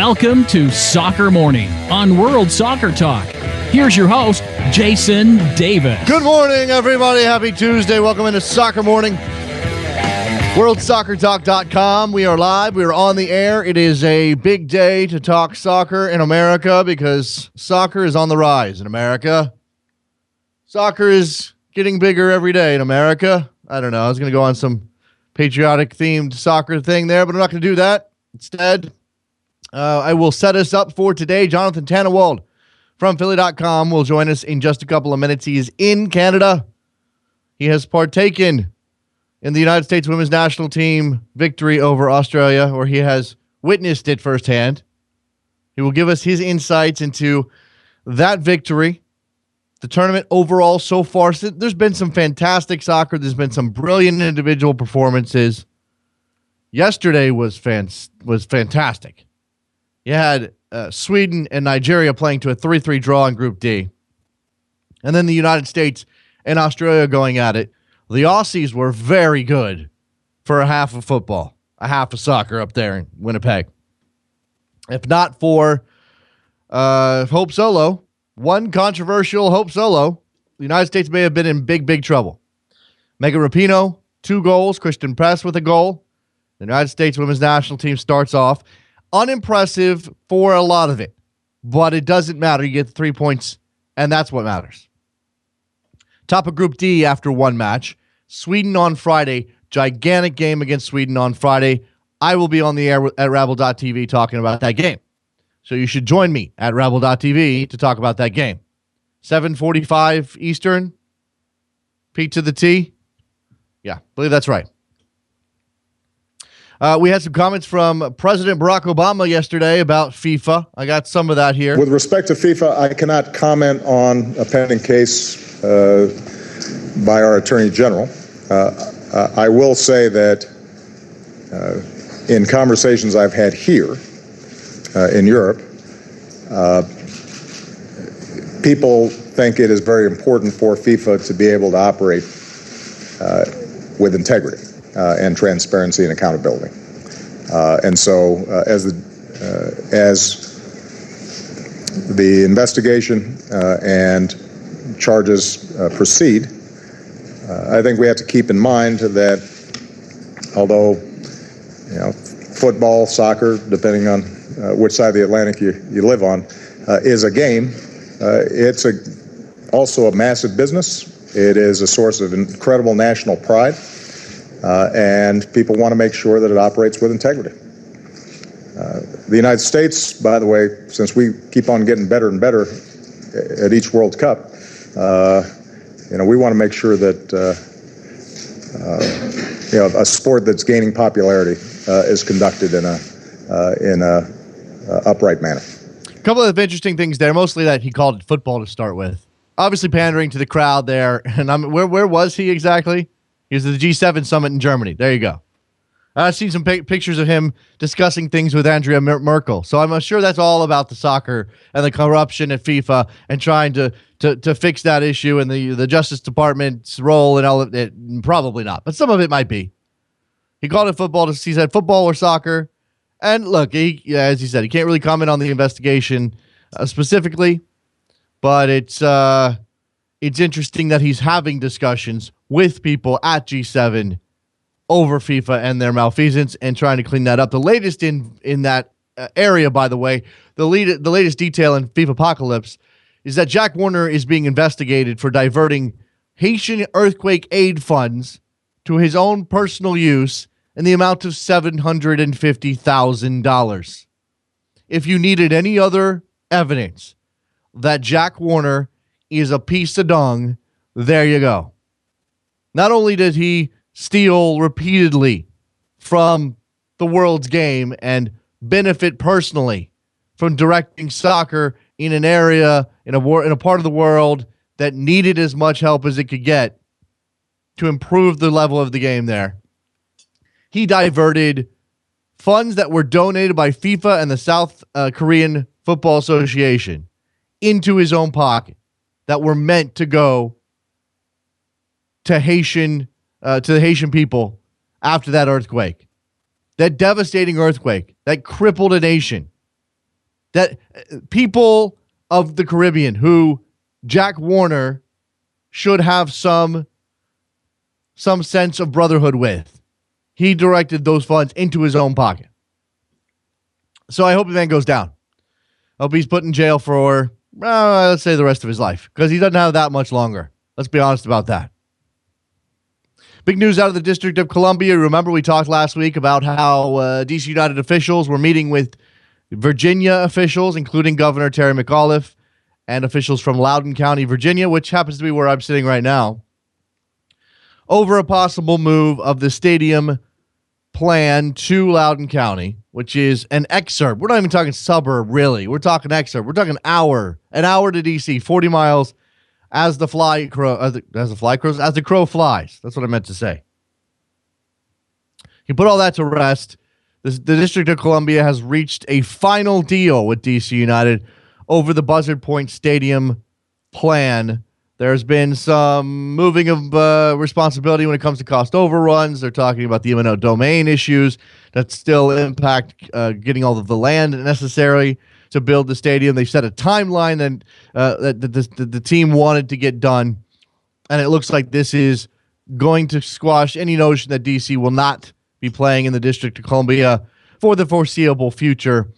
Welcome to Soccer Morning on World Soccer Talk. Here's your host, Jason Davis. Good morning, everybody. Happy Tuesday. Welcome into Soccer Morning. WorldSoccerTalk.com. We are live. We are on the air. It is a big day to talk soccer in America because soccer is on the rise in America. Soccer is getting bigger every day in America. I don't know. I was going to go on some patriotic-themed soccer thing there, but I'm not going to do that. Instead, I will set us up for today. Jonathan Tannenwald from Philly.com will join us in just a couple of minutes. He is in Canada. He has partaken in the United States women's national team victory over Australia, or he has witnessed it firsthand. He will give us his insights into that victory, the tournament overall so far. There's been some fantastic soccer. There's been some brilliant individual performances. Yesterday was fantastic. You had Sweden and Nigeria playing to a 3-3 draw in Group D. And then the United States and Australia going at it. The Aussies were very good for a half of football, a half of soccer up there in Winnipeg. If not for Hope Solo, one controversial Hope Solo, the United States may have been in big trouble. Megan Rapinoe, 2 goals. Christian Press with a goal. The United States women's national team starts off unimpressive for a lot of it, but it doesn't matter. You get the 3 points, and that's what matters. Top of Group D after one match. Sweden on Friday. Gigantic game against Sweden on Friday. I will be on the air at Rabble.tv talking about that game. So you should join me at Rabble.tv to talk about that game. 7:45 Eastern. P to the T. Yeah, I believe that's right. We had some comments from President Barack Obama yesterday about FIFA. I got some of that here. With respect to FIFA, I cannot comment on a pending case by our Attorney General. I will say that in conversations I've had here in Europe, people think it is very important for FIFA to be able to operate with integrity and transparency and accountability. And so as the investigation and charges proceed, I think we have to keep in mind that although football, soccer, depending on which side of the Atlantic you live on, is a game, it's also a massive business. It is a source of incredible national pride. And people want to make sure that it operates with integrity. The United States, by the way, since we keep on getting better and better at each World Cup, we want to make sure that a sport that's gaining popularity is conducted in a upright manner. A couple of interesting things there, mostly that he called it football to start with. Obviously pandering to the crowd there. And where was he exactly? He was at the G7 summit in Germany. There you go. I've seen some pictures of him discussing things with Angela Merkel. So I'm sure that's all about the soccer and the corruption at FIFA and trying to fix that issue and the Justice Department's role and all of it. Probably not, but some of it might be. He called it football. He said football or soccer. And look, as he said, he can't really comment on the investigation specifically, but it's interesting that he's having discussions with people at G7 over FIFA and their malfeasance and trying to clean that up. The latest in that area, by the way, the latest detail in FIFA Apocalypse is that Jack Warner is being investigated for diverting Haitian earthquake aid funds to his own personal use in the amount of $750,000. If you needed any other evidence that Jack Warner is a piece of dung, there you go. Not only did he steal repeatedly from the world's game and benefit personally from directing soccer in an area, in a part of the world that needed as much help as it could get to improve the level of the game there, he diverted funds that were donated by FIFA and the South Korean Football Association into his own pocket that were meant to go to the Haitian people after that earthquake, that devastating earthquake that crippled a nation that people of the Caribbean who Jack Warner should have some sense of brotherhood with. He directed those funds into his own pocket. So I hope the man goes down. I hope he's put in jail for, let's say, the rest of his life, because he doesn't have that much longer. Let's be honest about that. Big news out of the District of Columbia. Remember, we talked last week about how DC United officials were meeting with Virginia officials, including Governor Terry McAuliffe, and officials from Loudoun County, Virginia, which happens to be where I'm sitting right now, over a possible move of the stadium plan to Loudoun County, which is an exurb. We're not even talking suburb, really. We're talking exurb. We're talking an hour to DC, 40 miles as the crow flies. That's what I meant to say. You put all that to rest. The District of Columbia has reached a final deal with DC United over the Buzzard Point Stadium plan. There's been some moving of responsibility when it comes to cost overruns. They're talking about the eminent domain issues that still impact getting all of the land necessary to build the stadium. They set a timeline that the team wanted to get done, and it looks like this is going to squash any notion that DC will not be playing in the District of Columbia for the foreseeable future.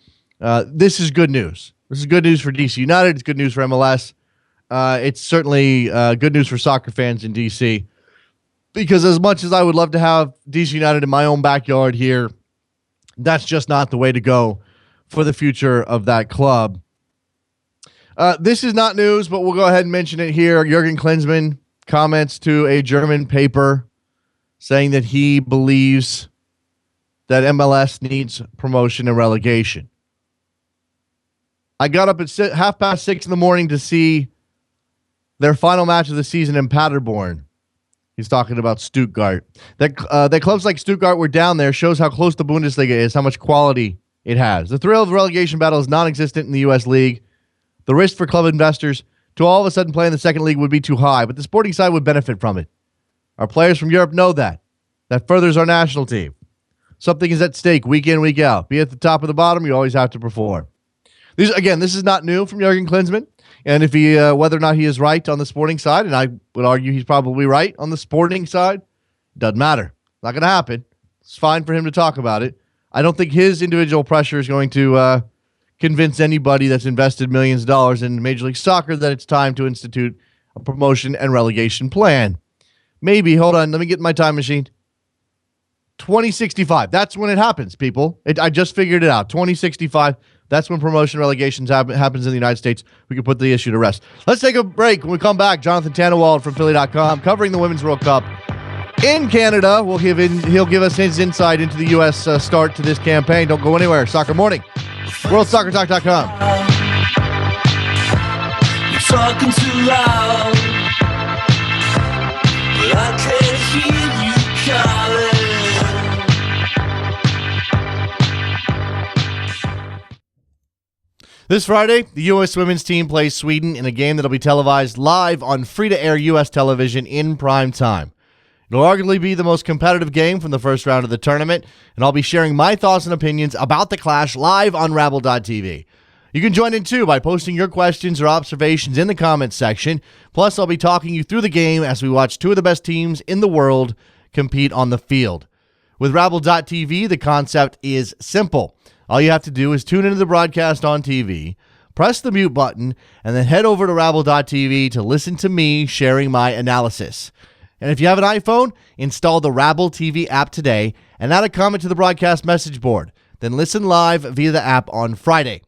This is good news. This is good news for DC United. It's good news for MLS. It's certainly good news for soccer fans in DC, because as much as I would love to have DC United in my own backyard here, that's just not the way to go for the future of that club. This is not news, but we'll go ahead and mention it here. Jurgen Klinsmann comments to a German paper saying that he believes that MLS needs promotion and relegation. I got up at 6:30 in the morning to see their final match of the season in Paderborn. He's talking about Stuttgart. That clubs like Stuttgart were down there shows how close the Bundesliga is, how much quality it has. The thrill of the relegation battle is non-existent in the U.S. League. The risk for club investors to all of a sudden play in the second league would be too high, but the sporting side would benefit from it. Our players from Europe know that. That furthers our national team. Something is at stake week in, week out. Be at the top or the bottom, you always have to perform. This is not new from Jurgen Klinsmann. And if he, whether or not he is right on the sporting side, and I would argue he's probably right on the sporting side, doesn't matter. Not going to happen. It's fine for him to talk about it. I don't think his individual pressure is going to convince anybody that's invested millions of dollars in Major League Soccer that it's time to institute a promotion and relegation plan. Maybe, hold on, let me get in my time machine. 2065. That's when it happens, people. I just figured it out. 2065. That's when promotion relegations happens in the United States. We can put the issue to rest. Let's take a break. When we come back, Jonathan Tannenwald from Philly.com covering the Women's World Cup in Canada. He'll give us his insight into the U.S. Start to this campaign. Don't go anywhere. Soccer Morning. WorldSoccerTalk.com. You're talking too loud, but I can't hear you calling. This Friday, the U.S. women's team plays Sweden in a game that'll be televised live on free-to-air U.S. television in prime time. It'll arguably be the most competitive game from the first round of the tournament, and I'll be sharing my thoughts and opinions about the clash live on Rabble.tv. You can join in too by posting your questions or observations in the comments section. Plus, I'll be talking you through the game as we watch two of the best teams in the world compete on the field. With Rabble.tv, the concept is simple. All you have to do is tune into the broadcast on TV, press the mute button, and then head over to Rabble.tv to listen to me sharing my analysis. And if you have an iPhone, install the Rabble TV app today and add a comment to the broadcast message board. Then listen live via the app on Friday.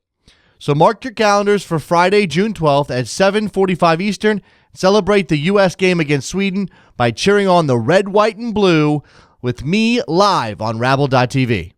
So mark your calendars for Friday, June 12th at 7:45 Eastern. Celebrate the U.S. game against Sweden by cheering on the red, white, and blue with me live on Rabble.tv.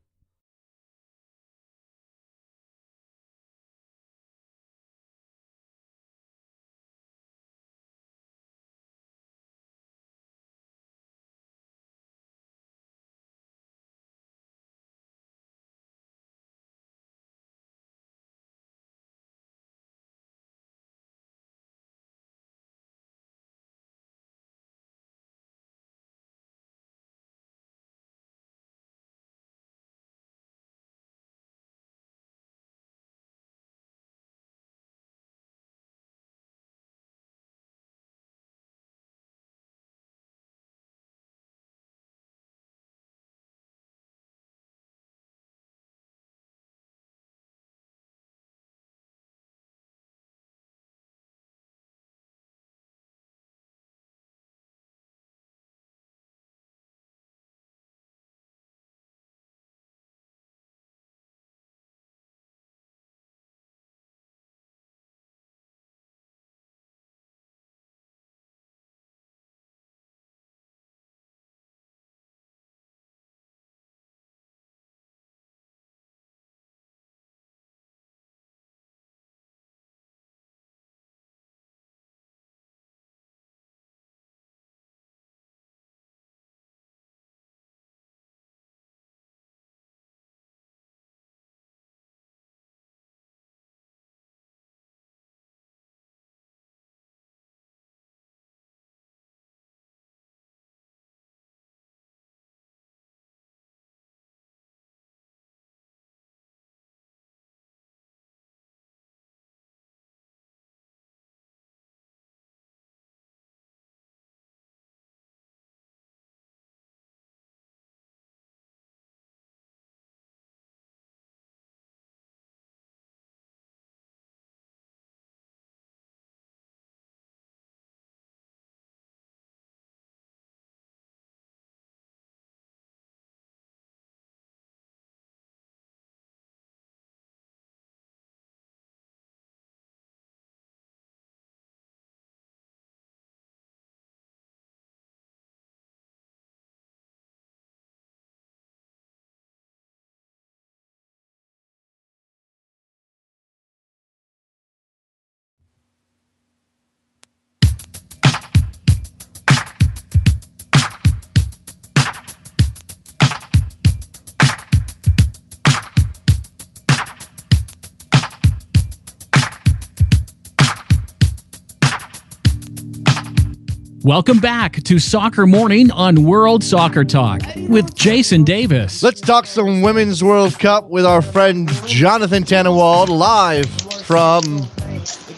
Welcome back to Soccer Morning on World Soccer Talk with Jason Davis. Let's talk some Women's World Cup with our friend Jonathan Tannenwald, live from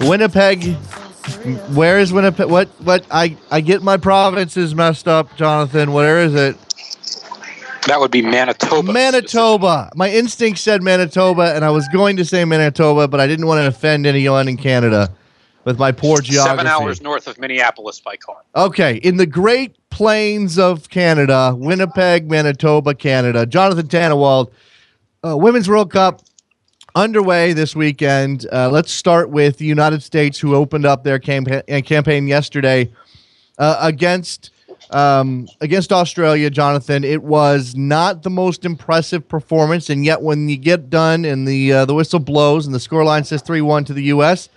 Winnipeg. Where is Winnipeg? What? I get my provinces messed up, Jonathan. Where is it? That would be Manitoba. Manitoba. My instinct said Manitoba, and I was going to say Manitoba, but I didn't want to offend anyone in Canada with my poor geography. 7 hours north of Minneapolis by car. Okay, in the Great Plains of Canada, Winnipeg, Manitoba, Canada. Jonathan Tannenwald, Women's World Cup underway this weekend. Let's start with the United States, who opened up their campaign yesterday against Australia. Jonathan, it was not the most impressive performance, and yet when you get done and the whistle blows and the scoreline says 3-1 to the U.S.,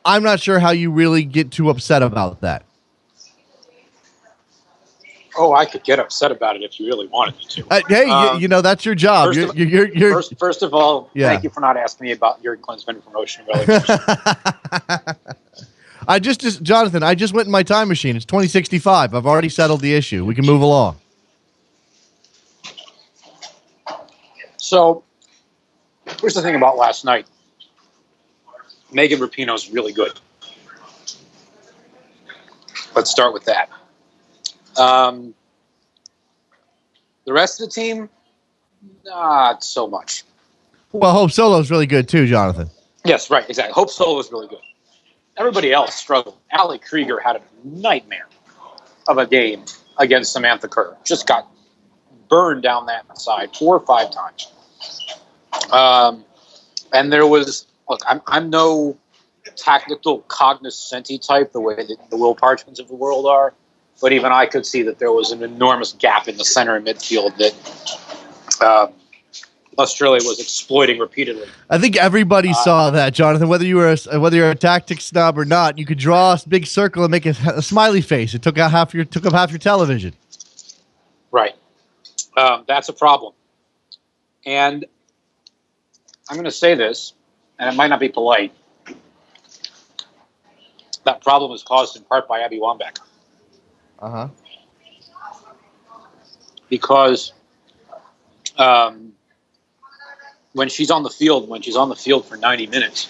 I'm not sure how you really get too upset about that. Oh, I could get upset about it if you really wanted me to. Hey, you know, that's your job. First of all, thank you for not asking me about Jurgen Klinsmann and promotion relegation. Jonathan, I just went in my time machine. It's 2065. I've already settled the issue. We can move along. So, here's the thing about last night. Megan Rapinoe's really good. Let's start with that. The rest of the team, not so much. Well, Hope Solo's really good too, Jonathan. Yes, right, exactly. Hope Solo was really good. Everybody else struggled. Ali Krieger had a nightmare of a game against Samantha Kerr. Just got burned down that side 4 or 5 times. And there was, look, I'm no tactical cognoscenti type, the way that the Will Parchmans of the world are. But even I could see that there was an enormous gap in the center and midfield that Australia was exploiting repeatedly. I think everybody saw that, Jonathan. Whether you're a tactics snob or not, you could draw a big circle and make a smiley face. It took up half your television. Right. That's a problem. And I'm going to say this, and it might not be polite. That problem is caused in part by Abby Wambach. Uh-huh. Because when she's on the field for 90 minutes,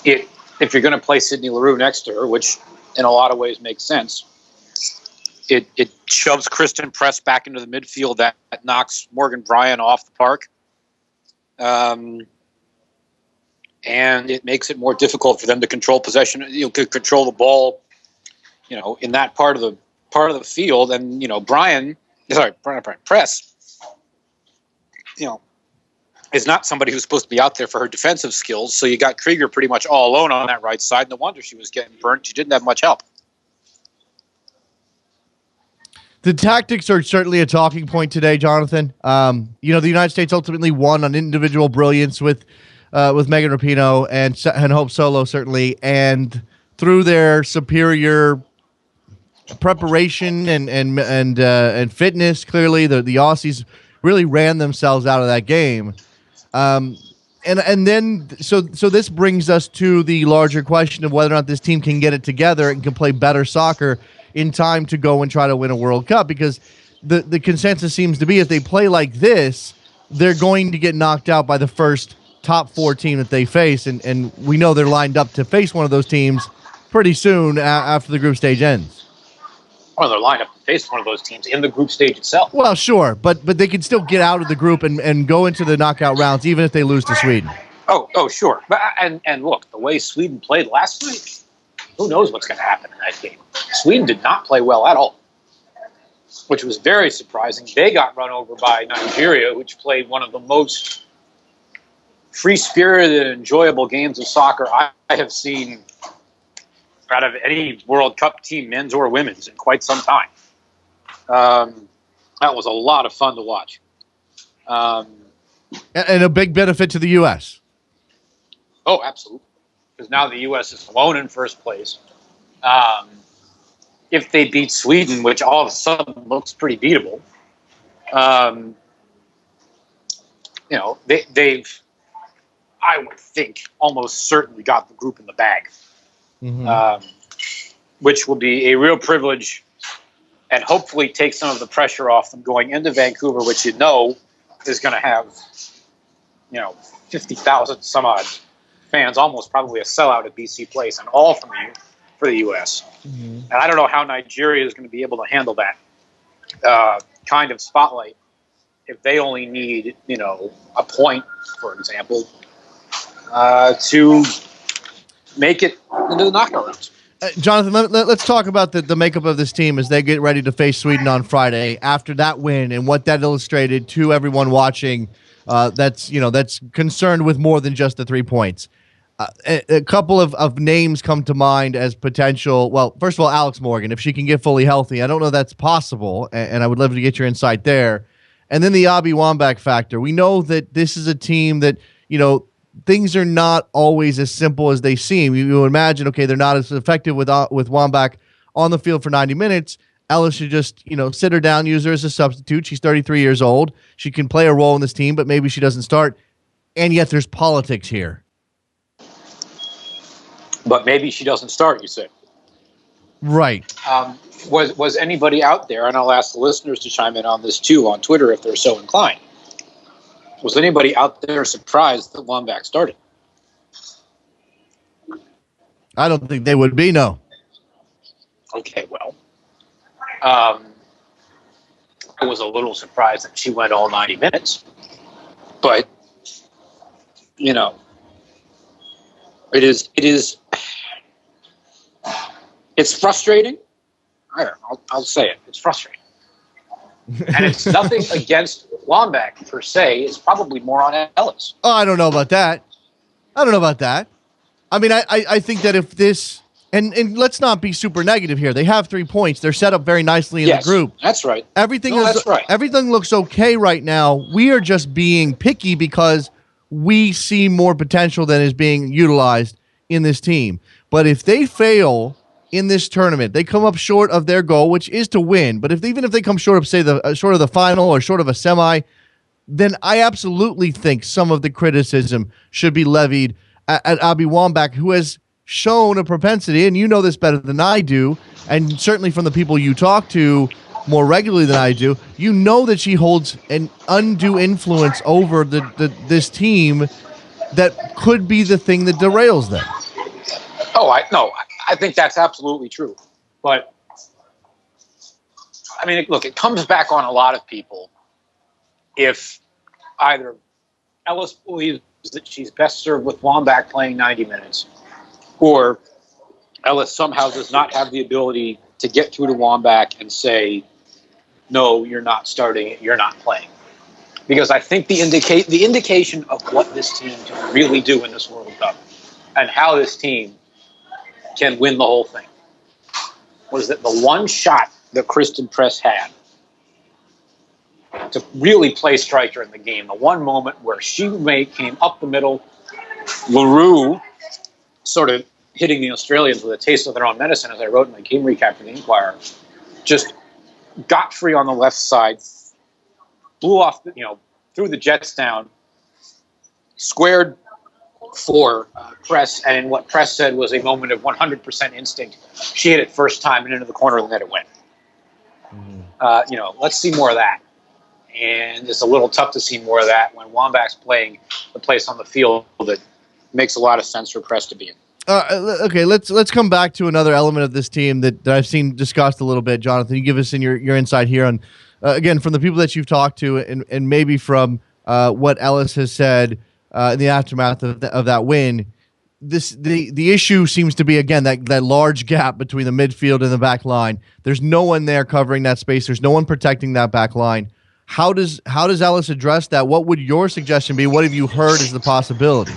if you're going to play Sydney Leroux next to her, which in a lot of ways makes sense, it shoves Kristen Press back into the midfield. That knocks Morgan Bryan off the park. And it makes it more difficult for them to control possession, to control the ball, in that part of the field. And, Press, is not somebody who's supposed to be out there for her defensive skills. So you got Krieger pretty much all alone on that right side. No wonder she was getting burnt. She didn't have much help. The tactics are certainly a talking point today, Jonathan. The United States ultimately won on individual brilliance with Megan Rapinoe and Hope Solo, certainly, and through their superior preparation and fitness. Clearly, the Aussies really ran themselves out of that game. And then this brings us to the larger question of whether or not this team can get it together and can play better soccer in time to go and try to win a World Cup, because the consensus seems to be if they play like this, they're going to get knocked out by the first top 4 team that they face, and we know they're lined up to face one of those teams pretty soon after the group stage ends. Or they're lined up to face one of those teams in the group stage itself. Well, sure, but they can still get out of the group and go into the knockout rounds even if they lose to Sweden. Oh, sure. But and look, the way Sweden played last night, who knows what's going to happen in that game? Sweden did not play well at all, which was very surprising. They got run over by Nigeria, which played one of the most free-spirited and enjoyable games of soccer I have seen out of any World Cup team, men's or women's, in quite some time. That was a lot of fun to watch. And a big benefit to the U.S. Oh, absolutely. Because now the U.S. is alone in first place. If they beat Sweden, which all of a sudden looks pretty beatable, they've, I would think, almost certainly got the group in the bag. Mm-hmm. which will be a real privilege and hopefully take some of the pressure off them going into Vancouver, which is going to have, 50,000 some odd fans, almost probably a sellout at BC Place, and all for the U.S. Mm-hmm. And I don't know how Nigeria is going to be able to handle that kind of spotlight if they only need, a point, for example, to make it into the knockout rounds. Jonathan, let's talk about the makeup of this team as they get ready to face Sweden on Friday after that win and what that illustrated to everyone watching. That's concerned with more than just the 3 points. A couple of names come to mind as potential. Well, first of all, Alex Morgan, if she can get fully healthy. I don't know that's possible, and I would love to get your insight there. And then the Abby Wambach factor. We know that this is a team that, things are not always as simple as they seem. You imagine, okay, they're not as effective with Wambach on the field for 90 minutes. Ellis should just, sit her down, use her as a substitute. She's 33 years old. She can play a role in this team, but maybe she doesn't start. And yet there's politics here. But maybe she doesn't start, you say. Right. Was anybody out there, and I'll ask the listeners to chime in on this too on Twitter if they're so inclined. Was anybody out there surprised that Wambach started? I don't think they would be, no. Okay, well, I was a little surprised that she went all 90 minutes. But, it's frustrating. I don't know, I'll say it. It's frustrating. And it's nothing against Wambach per se. It's probably more on Ellis. Oh, I don't know about that. I mean, I think that if this and let's not be super negative here. They have 3 points. They're set up very nicely in the group. That's right. Everything looks okay right now. We are just being picky because we see more potential than is being utilized in this team. But if they fail in this tournament, they come up short of their goal, which is to win. But even if they come short of, say, short of the final or short of a semi, then I absolutely think some of the criticism should be levied at Abby Wambach, who has shown a propensity, and you know this better than I do, and certainly from the people you talk to more regularly than I do, you know that she holds an undue influence over this team that could be the thing that derails them. I think that's absolutely true. But, I mean, look, it comes back on a lot of people if either Ellis believes that she's best served with Wambach playing 90 minutes, or Ellis somehow does not have the ability to get through to Wambach and say, no, you're not starting, you're not playing. Because I think the indication of what this team can really do in this World Cup and how this team can win the whole thing was that the one shot that Kristen Press had to really play striker in the game, the one moment where she came up the middle, LaRue sort of hitting the Australians with a taste of their own medicine, as I wrote in my game recap for the Inquirer, just got free on the left side, blew off, threw the Jets down, squared for Press, and in what Press said was a moment of 100% instinct, she hit it first time and into the corner and let it win. Mm-hmm. Let's see more of that. And it's a little tough to see more of that when Wambach's playing the place on the field that makes a lot of sense for Press to be in. Okay, let's come back to another element of this team that I've seen discussed a little bit. Jonathan, you give us in your insight here on, again, from the people that you've talked to and maybe from what Ellis has said in the aftermath of that win. The issue seems to be, again, that large gap between the midfield and the back line. There's no one there covering that space. There's no one protecting that back line. How does Ellis address that? What would your suggestion be? What have you heard as the possibilities?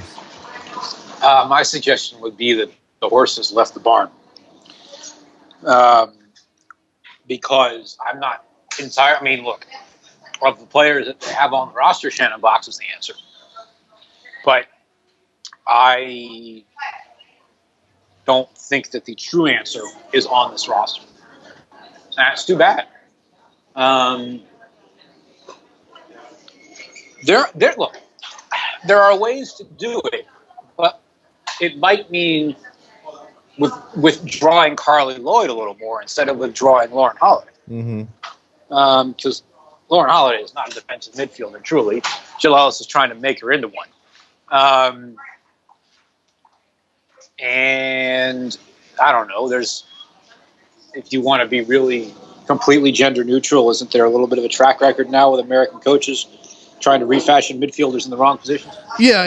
My suggestion would be that the horses left the barn. Because I'm not entire. I mean, look, of the players that they have on the roster, Shannon Box is the answer. But I don't think that the true answer is on this roster. That's too bad. Look, there are ways to do it, but it might mean withdrawing Carly Lloyd a little more instead of withdrawing Lauren Holiday. Because Lauren Holiday is not a defensive midfielder, truly. Jill Ellis is trying to make her into one. And I don't know, if you want to be really completely gender neutral, isn't there a little bit of a track record now with American coaches trying to refashion midfielders in the wrong positions? Yeah,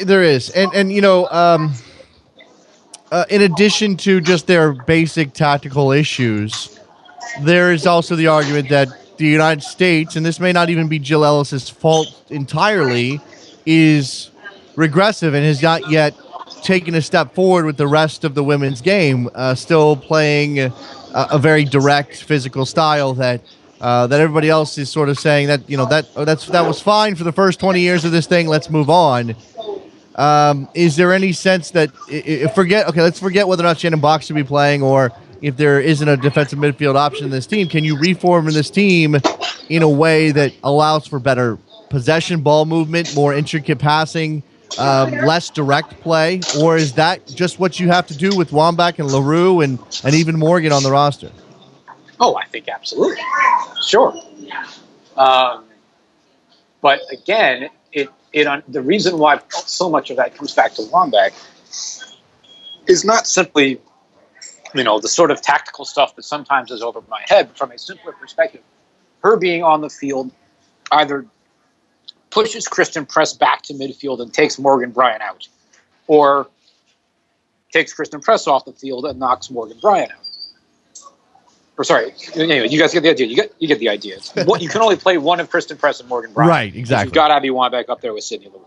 there is. And in addition to just their basic tactical issues, there is also the argument that the United States, and this may not even be Jill Ellis's fault entirely, is regressive and has not yet taken a step forward with the rest of the women's game, still playing a very direct physical style that everybody else is sort of saying that that was fine for the first 20 years of this thing. Let's move on. Is there any sense that let's forget whether or not Shannon Box should be playing, or if there isn't a defensive midfield option in this team? Can you reform this team in a way that allows for better possession, ball movement, more intricate passing, less direct play, or is that just what you have to do with Wambach and LaRue and even Morgan on the roster? Oh, I think absolutely. Sure. But again, the reason why so much of that comes back to Wambach is not simply, the sort of tactical stuff that sometimes is over my head, but from a simpler perspective. Her being on the field either pushes Kristen Press back to midfield and takes Morgan Bryan out, or takes Kristen Press off the field and knocks Morgan Bryan out. Or sorry, anyway, you guys get the idea. You get the idea. You can only play one of Kristen Press and Morgan Bryan. Right, exactly. You've got Abby Wambach up there with Sydney LaRue.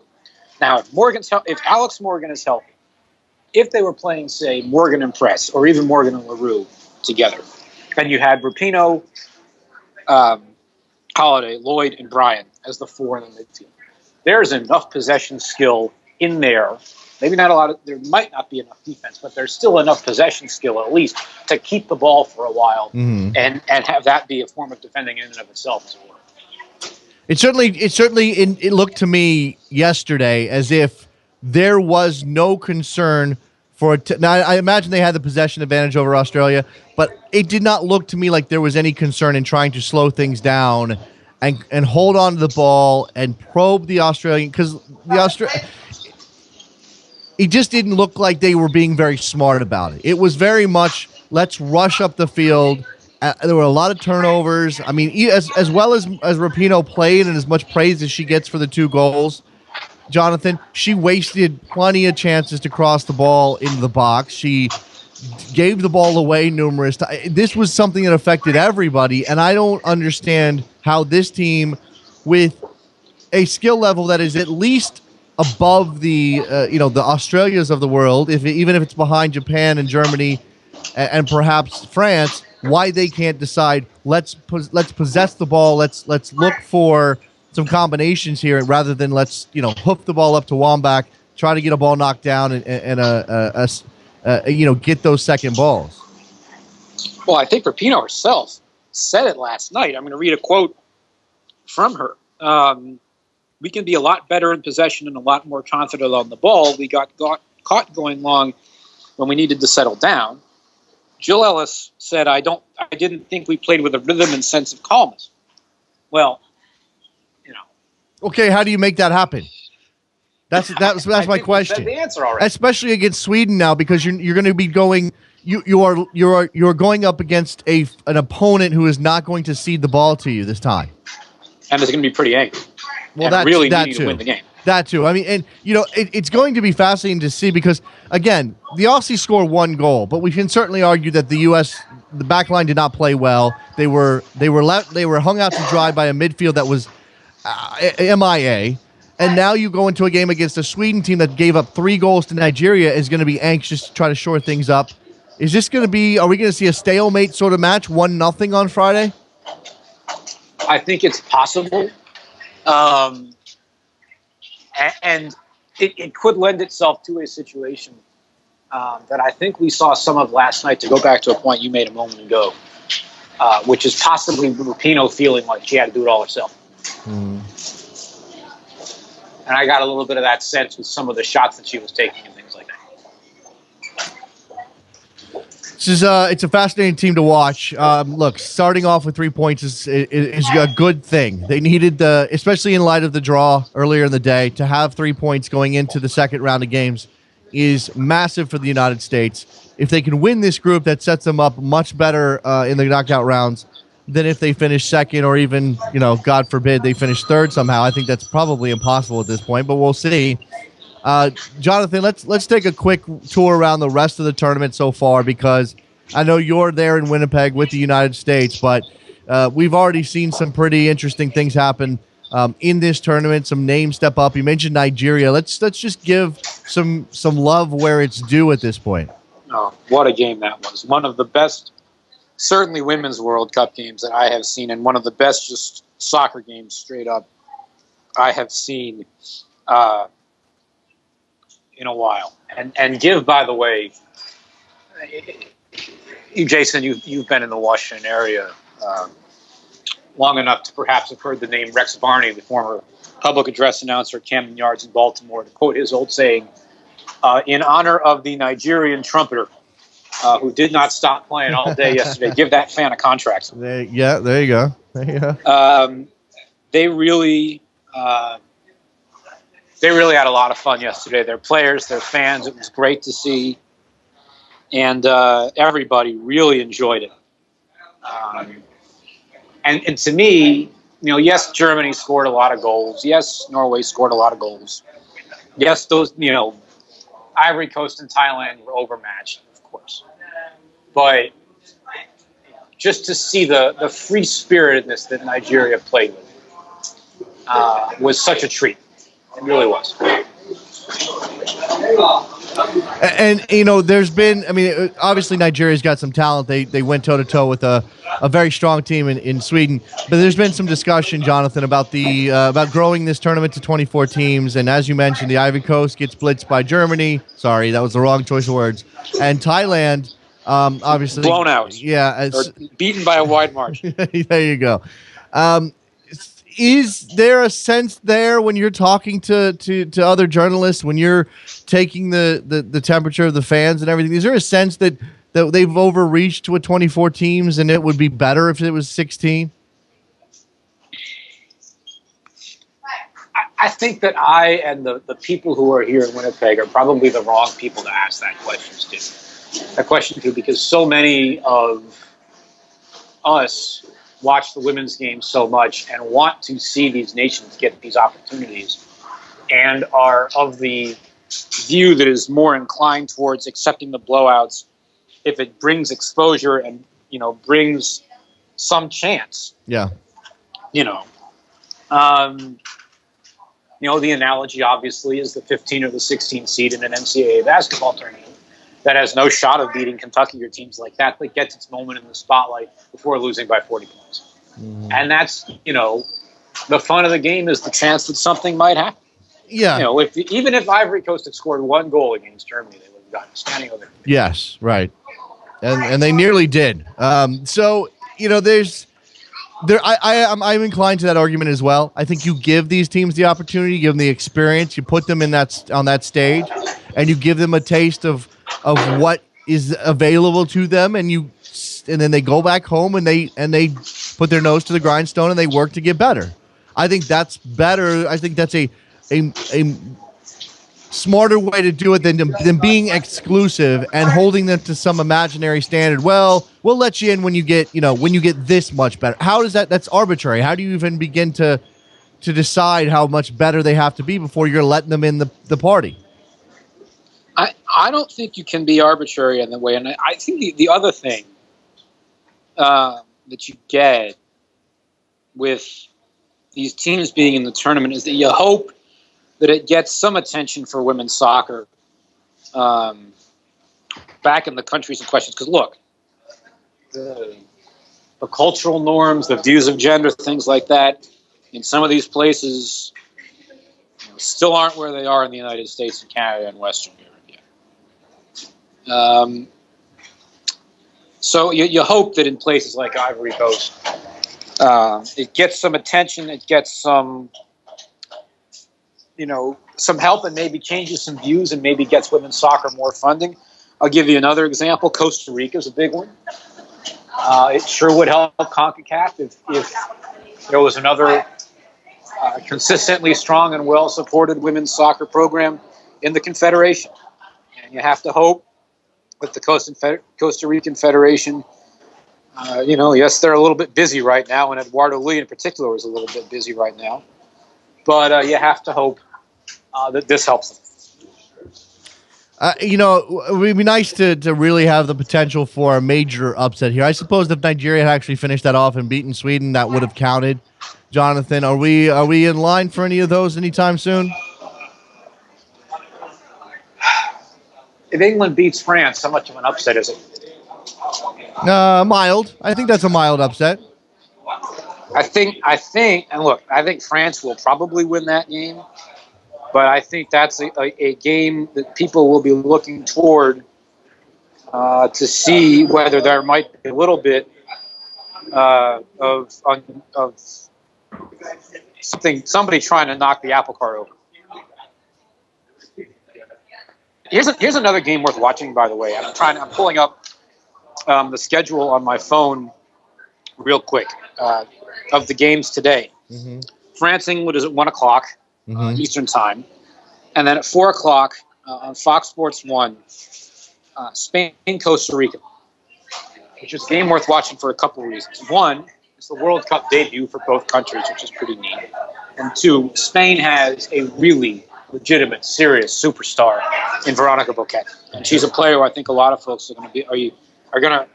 Now, if Alex Morgan is healthy, if they were playing, say, Morgan and Press, or even Morgan and LaRue together, and you had Rapinoe, Holiday, Lloyd, and Bryan as the four in the midfield, there's enough possession skill in there. Maybe not a lot of, there might not be enough defense, but there's still enough possession skill at least to keep the ball for a while and have that be a form of defending in and of itself as well. It looked to me yesterday as if there was no concern for now. I imagine they had the possession advantage over Australia, but it did not look to me like there was any concern in trying to slow things down and hold on to the ball and probe the Australian, because it just didn't look like they were being very smart about it. It was very much, let's rush up the field. There were a lot of turnovers. I mean, as well as Rapinoe played and as much praise as she gets for the 2 goals, Jonathan, she wasted plenty of chances to cross the ball into the box. She gave the ball away numerous times. This was something that affected everybody, and I don't understand how this team, with a skill level that is at least above the the Australias of the world, even if it's behind Japan and Germany and perhaps France, why they can't decide let's possess the ball, let's look for some combinations here rather than let's hoof the ball up to Wambach, try to get a ball knocked down and get those second balls. Well, I think Rapinoe herself said it last night. I'm going to read a quote from her. We can be a lot better in possession and a lot more confident on the ball. We got caught going long when we needed to settle down. Jill Ellis said, I didn't think we played with a rhythm and sense of calmness. Well, Okay, how do you make that happen? That's my question. The answer already. Especially against Sweden now, because you're going to be going you're going up against an opponent who is not going to cede the ball to you this time. And it's going to be pretty angry. Well, that's really that needing too. to win the game. That too. I mean, and it's going to be fascinating to see because again, the Aussies score 1 goal, but we can certainly argue that the back line did not play well. They were hung out to dry by a midfield that was MIA. And now you go into a game against a Sweden team that gave up 3 goals to Nigeria, is going to be anxious to try to shore things up. Is this going to be? Are we going to see a stalemate sort of match, 1-0 on Friday? I think it's possible. And it could lend itself to a situation that I think we saw some of last night, to go back to a point you made a moment ago, which is possibly Rapinoe feeling like she had to do it all herself. And I got a little bit of that sense with some of the shots that she was taking and things like that. It's a fascinating team to watch. Look, starting off with 3 points is a good thing. They needed especially in light of the draw earlier in the day, to have 3 points going into the second round of games is massive for the United States. If they can win this group, that sets them up much better in the knockout rounds than if they finish second, or even, God forbid, they finish third somehow. I think that's probably impossible at this point, but we'll see. Jonathan, let's take a quick tour around the rest of the tournament so far, because I know you're there in Winnipeg with the United States, but we've already seen some pretty interesting things happen in this tournament. Some names step up. You mentioned Nigeria. Let's just give some love where it's due at this point. Oh, what a game that was! One of the best, certainly women's World Cup games that I have seen, and one of the best just soccer games straight up I have seen in a while. And give, by the way, Jason, you've been in the Washington area long enough to perhaps have heard the name Rex Barney, the former public address announcer at Camden Yards in Baltimore, to quote his old saying, in honor of the Nigerian trumpeter who did not stop playing all day yesterday. Give that fan a contract. There you go. They really had a lot of fun yesterday. Their players, their fans, it was great to see. And everybody really enjoyed it. And to me, yes, Germany scored a lot of goals. Yes, Norway scored a lot of goals. Yes, those, Ivory Coast and Thailand were overmatched, of course. But just to see the free spiritedness that Nigeria played with was such a treat. It really was. And there's been, obviously Nigeria's got some talent. They went toe-to-toe with a very strong team in Sweden. But there's been some discussion, Jonathan, about about growing this tournament to 24 teams. And as you mentioned, the Ivory Coast gets blitzed by Germany. Sorry, that was the wrong choice of words. And Thailand, obviously. Blown out. Yeah. Or beaten by a wide margin. There you go. Is there a sense there when you're talking to other journalists, when you're taking the temperature of the fans and everything, is there a sense that they've overreached to 24 teams and it would be better if it was 16? I think that I and the people who are here in Winnipeg are probably the wrong people to ask that question to, because so many of us watch the women's game so much and want to see these nations get these opportunities, and are of the view that is more inclined towards accepting the blowouts if it brings exposure and brings some chance. Yeah. The analogy obviously is the 15 or the 16 seed in an NCAA basketball tournament that has no shot of beating Kentucky or teams like that, but gets its moment in the spotlight before losing by 40 points. Mm. And that's, the fun of the game is the chance that something might happen. Yeah. Even if Ivory Coast had scored one goal against Germany, they would have gotten a standing ovation. Yes, right. And they nearly did. I'm inclined to that argument as well. I think you give these teams the opportunity, you give them the experience, you put them on that stage, and you give them a taste of what is available to them, and then they go back home and they put their nose to the grindstone and they work to get better. I think that's better. I think that's a smarter way to do it than being exclusive and holding them to some imaginary standard. Well, we'll let you in when you get this much better. How does that's arbitrary. How do you even begin to decide how much better they have to be before you're letting them in the party? I don't think you can be arbitrary in the way. And I think the other thing that you get with these teams being in the tournament is that you hope that it gets some attention for women's soccer back in the countries in questions. Because look, the cultural norms, the views of gender, things like that, in some of these places still aren't where they are in the United States and Canada and Western Europe yet. So you hope that in places like Ivory Coast, it gets some attention, it gets some help, and maybe changes some views and maybe gets women's soccer more funding. I'll give you another example. Costa Rica is a big one. It sure would help CONCACAF if there was another consistently strong and well-supported women's soccer program in the Confederation. And you have to hope with the Costa Rican Federation, yes, they're a little bit busy right now, and Eduardo Lee in particular is a little bit busy right now. But you have to hope that this helps them. It would be nice to really have the potential for a major upset here. I suppose if Nigeria had actually finished that off and beaten Sweden, that would have counted. Jonathan, are we in line for any of those anytime soon? If England beats France, how much of an upset is it? Mild. I think that's a mild upset. I think, and look, I think France will probably win that game. But I think that's a game that people will be looking toward to see whether there might be a little bit of somebody trying to knock the apple cart over. Here's another game worth watching, by the way. I'm pulling up the schedule on my phone real quick of the games today. Mm-hmm. France-England is at 1 o'clock. Mm-hmm. Eastern time. And then at 4 o'clock on Fox Sports 1, Spain-Costa Rica, which is a game worth watching for a couple of reasons. One, it's the World Cup debut for both countries, which is pretty neat. And two, Spain has a really legitimate, serious superstar in Veronica Boquete. And she's a player who I think a lot of folks are going to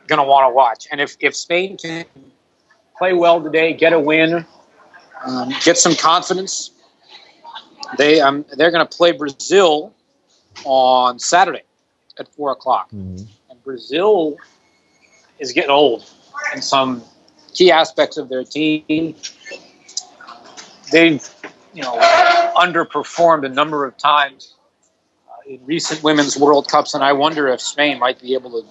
want to watch. And if Spain can play well today, get a win, get some confidence, they're going to play Brazil on Saturday at 4 o'clock. Mm-hmm. And Brazil is getting old in some key aspects of their team. They've, underperformed a number of times in recent Women's World Cups, and I wonder if Spain might be able to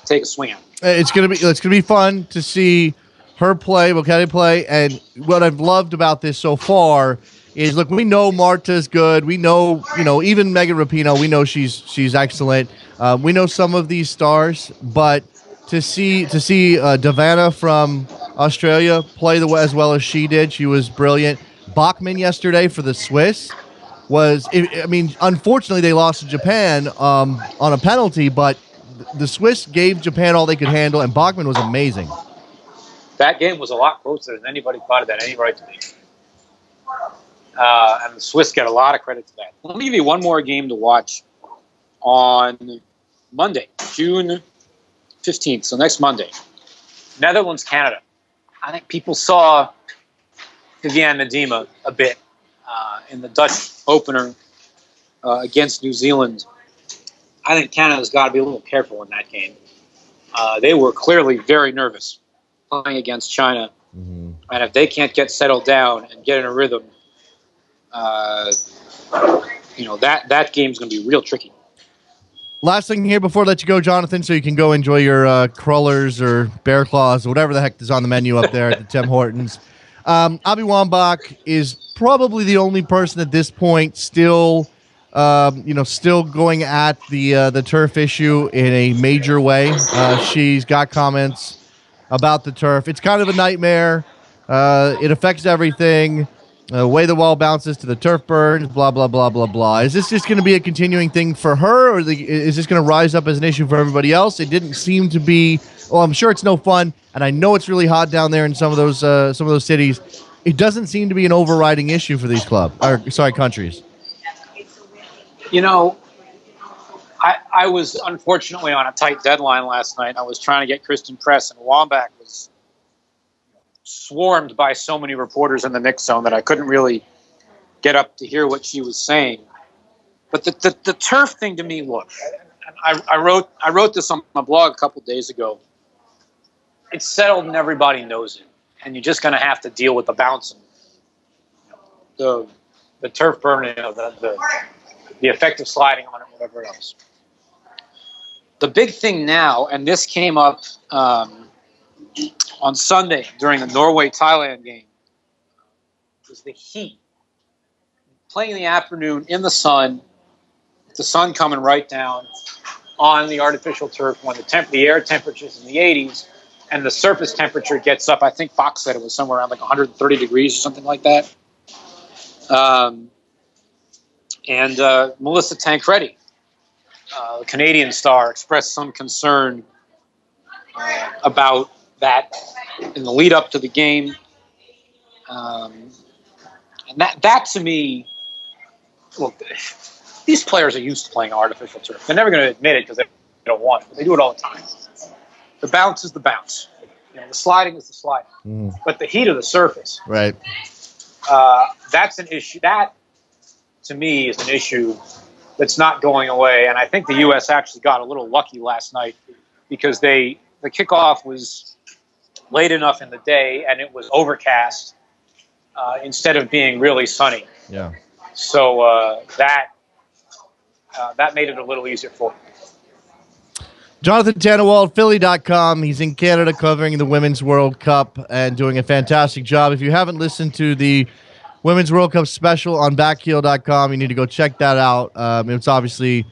take a swing. It's gonna be fun to see her play, Boquete play, and what I've loved about this so far is, look, we know Marta's good. We know, even Megan Rapinoe, we know she's excellent. We know some of these stars, but to see Davana from Australia play as well as she did, she was brilliant. Bachmann yesterday for the Swiss unfortunately they lost to Japan on a penalty, but the Swiss gave Japan all they could handle, and Bachmann was amazing. That game was a lot closer than anybody thought it had any right to be. And the Swiss get a lot of credit for that. Let me give you one more game to watch on Monday, June 15th, so next Monday. Netherlands, Canada. I think people saw Viviane Miedema a bit in the Dutch opener against New Zealand. I think Canada's got to be a little careful in that game. They were clearly very nervous playing against China. Mm-hmm. And if they can't get settled down and get in a rhythm, that game's going to be real tricky. Last thing here before I let you go, Jonathan, so you can go enjoy your crullers or bear claws or whatever the heck is on the menu up there at the Tim Hortons. Abby Wambach is probably the only person at this point still going at the turf issue in a major way. She's got comments about the turf. It's kind of a nightmare. It affects everything. The way the ball bounces to the turf burns, blah, blah, blah, blah, blah. Is this just going to be a continuing thing for her, or is this going to rise up as an issue for everybody else? It didn't seem to be. Well, I'm sure it's no fun, and I know it's really hot down there in some of those cities. It doesn't seem to be an overriding issue for these countries. I was unfortunately on a tight deadline last night. I was trying to get Kristen Press, and Wambach was swarmed by so many reporters in the mix zone that I couldn't really get up to hear what she was saying. But the turf thing to me, look, I wrote this on my blog a couple days ago. It's settled and everybody knows it, and you're just going to have to deal with the bouncing, the turf burning, the effective sliding on it, whatever else. The big thing now, and this came up on Sunday during the Norway-Thailand game, was the heat. Playing in the afternoon in the sun, with the sun coming right down on the artificial turf when the air temperature is in the 80s and the surface temperature gets up. I think Fox said it was somewhere around like 130 degrees or something like that. And Melissa Tancredi, the Canadian star, expressed some concern about that in the lead up to the game. And that to me, look, these players are used to playing artificial turf. They're never going to admit it because they don't want it, but they do it all the time. The bounce is the bounce. The sliding is the sliding. But the heat of the surface, Right. That's an issue. That, to me, is an issue that's not going away. And I think the U.S. actually got a little lucky last night because the kickoff was late enough in the day and it was overcast instead of being really sunny. Yeah. So that made it a little easier for me. Jonathan Tannenwald, Philly.com. He's in Canada covering the Women's World Cup and doing a fantastic job. If you haven't listened to the Women's World Cup special on backheel.com, you need to go check that out. It's obviously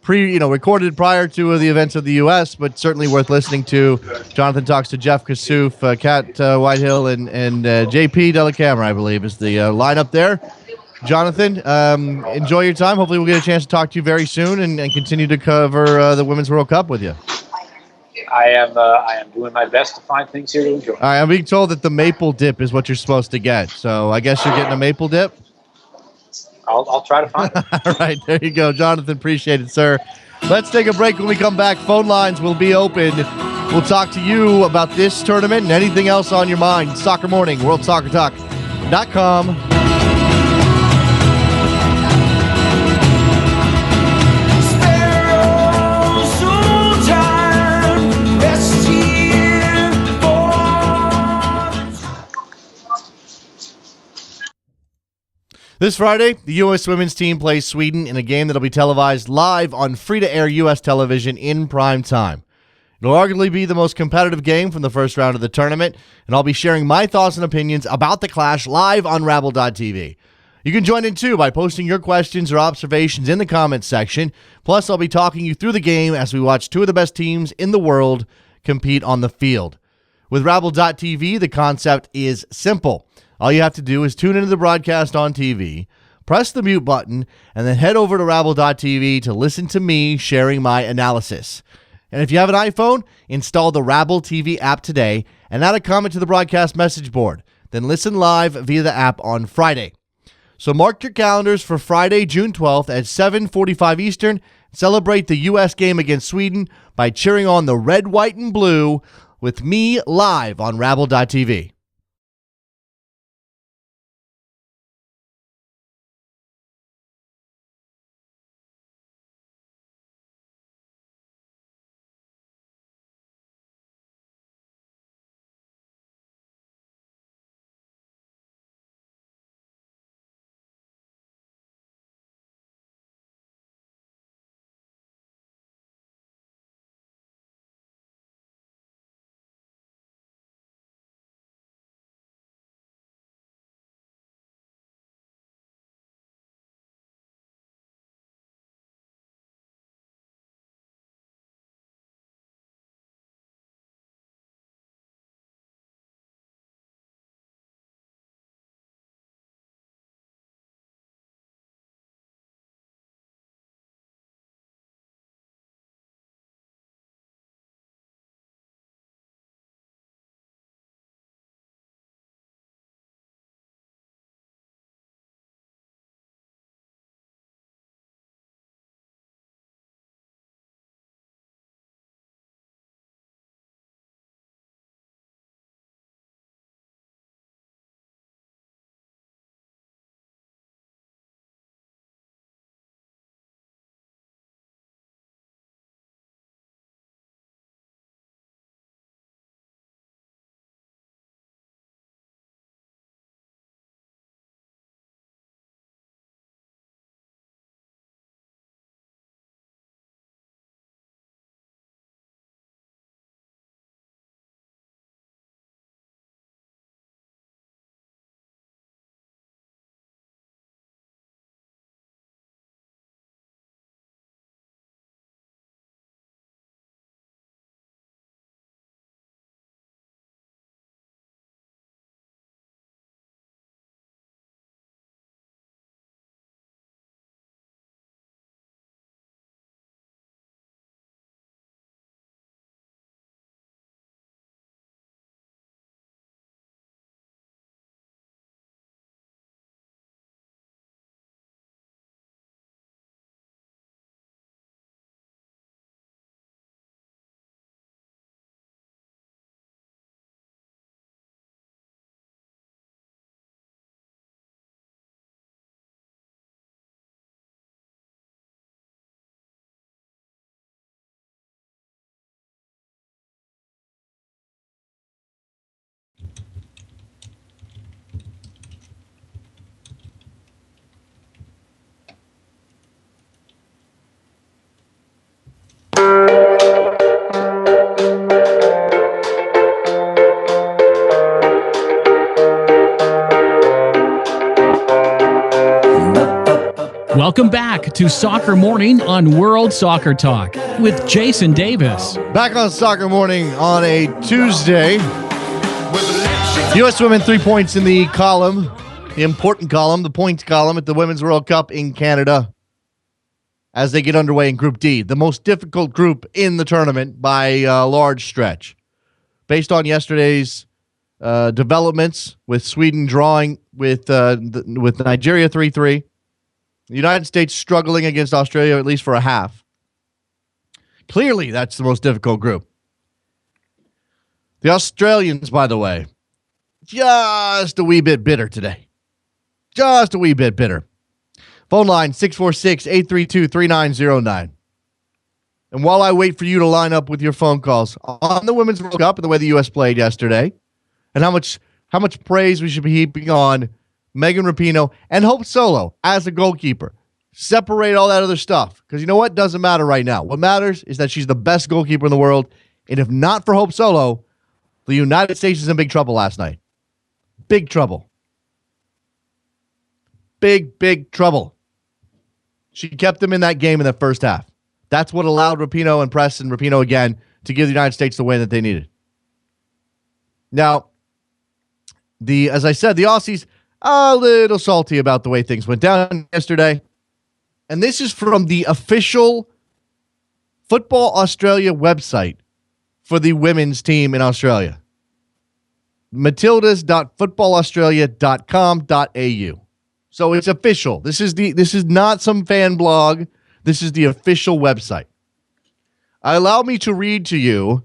recorded prior to the events of the U.S., but certainly worth listening to. Jonathan talks to Jeff Kassouf, Kat Whitehill, and JP Delacamera, I believe, is the lineup there. Jonathan, enjoy your time. Hopefully we'll get a chance to talk to you very soon and continue to cover the Women's World Cup with you. I am doing my best to find things here to enjoy. All right, I'm being told that the maple dip is what you're supposed to get, so I guess you're getting a maple dip? I'll try to find it. All right, there you go. Jonathan, appreciate it, sir. Let's take a break. When we come back, phone lines will be open. We'll talk to you about this tournament and anything else on your mind. Soccer Morning, worldsoccertalk.com. This Friday, the U.S. women's team plays Sweden in a game that'll be televised live on free-to-air U.S. television in prime time. It'll arguably be the most competitive game from the first round of the tournament, and I'll be sharing my thoughts and opinions about the clash live on Rabble.tv. You can join in, too, by posting your questions or observations in the comments section. Plus, I'll be talking you through the game as we watch two of the best teams in the world compete on the field. With Rabble.tv, the concept is simple. All you have to do is tune into the broadcast on TV, press the mute button, and then head over to Rabble.tv to listen to me sharing my analysis. And if you have an iPhone, install the Rabble TV app today and add a comment to the broadcast message board. Then listen live via the app on Friday. So mark your calendars for Friday, June 12th at 7:45 Eastern. Celebrate the U.S. game against Sweden by cheering on the red, white, and blue with me live on Rabble.tv. Welcome back to Soccer Morning on World Soccer Talk with Jason Davis. Back on Soccer Morning on a Tuesday. U.S. women 3 points in the column, the important column, the points column at the Women's World Cup in Canada as they get underway in Group D, the most difficult group in the tournament by a large stretch. Based on yesterday's developments with Sweden drawing with Nigeria 3-3, the United States struggling against Australia at least for a half. Clearly, that's the most difficult group. The Australians, by the way, just a wee bit bitter today. Just a wee bit bitter. Phone line 646-832-3909. And while I wait for you to line up with your phone calls on the Women's World Cup and the way the U.S. played yesterday, and how much praise we should be heaping on Megan Rapinoe and Hope Solo as a goalkeeper. Separate all that other stuff, because you know what? Doesn't matter right now. What matters is that she's the best goalkeeper in the world, and if not for Hope Solo, the United States is in big trouble last night. Big trouble. Big trouble. She kept them in that game in the first half. That's what allowed Rapinoe and Preston Rapinoe again to give the United States the win that they needed. Now, as I said, the Aussies a little salty about the way things went down yesterday. And this is from the official Football Australia website for the women's team in Australia. matildas.footballaustralia.com.au. So it's official. This is not some fan blog. This is the official website. Allow me to read to you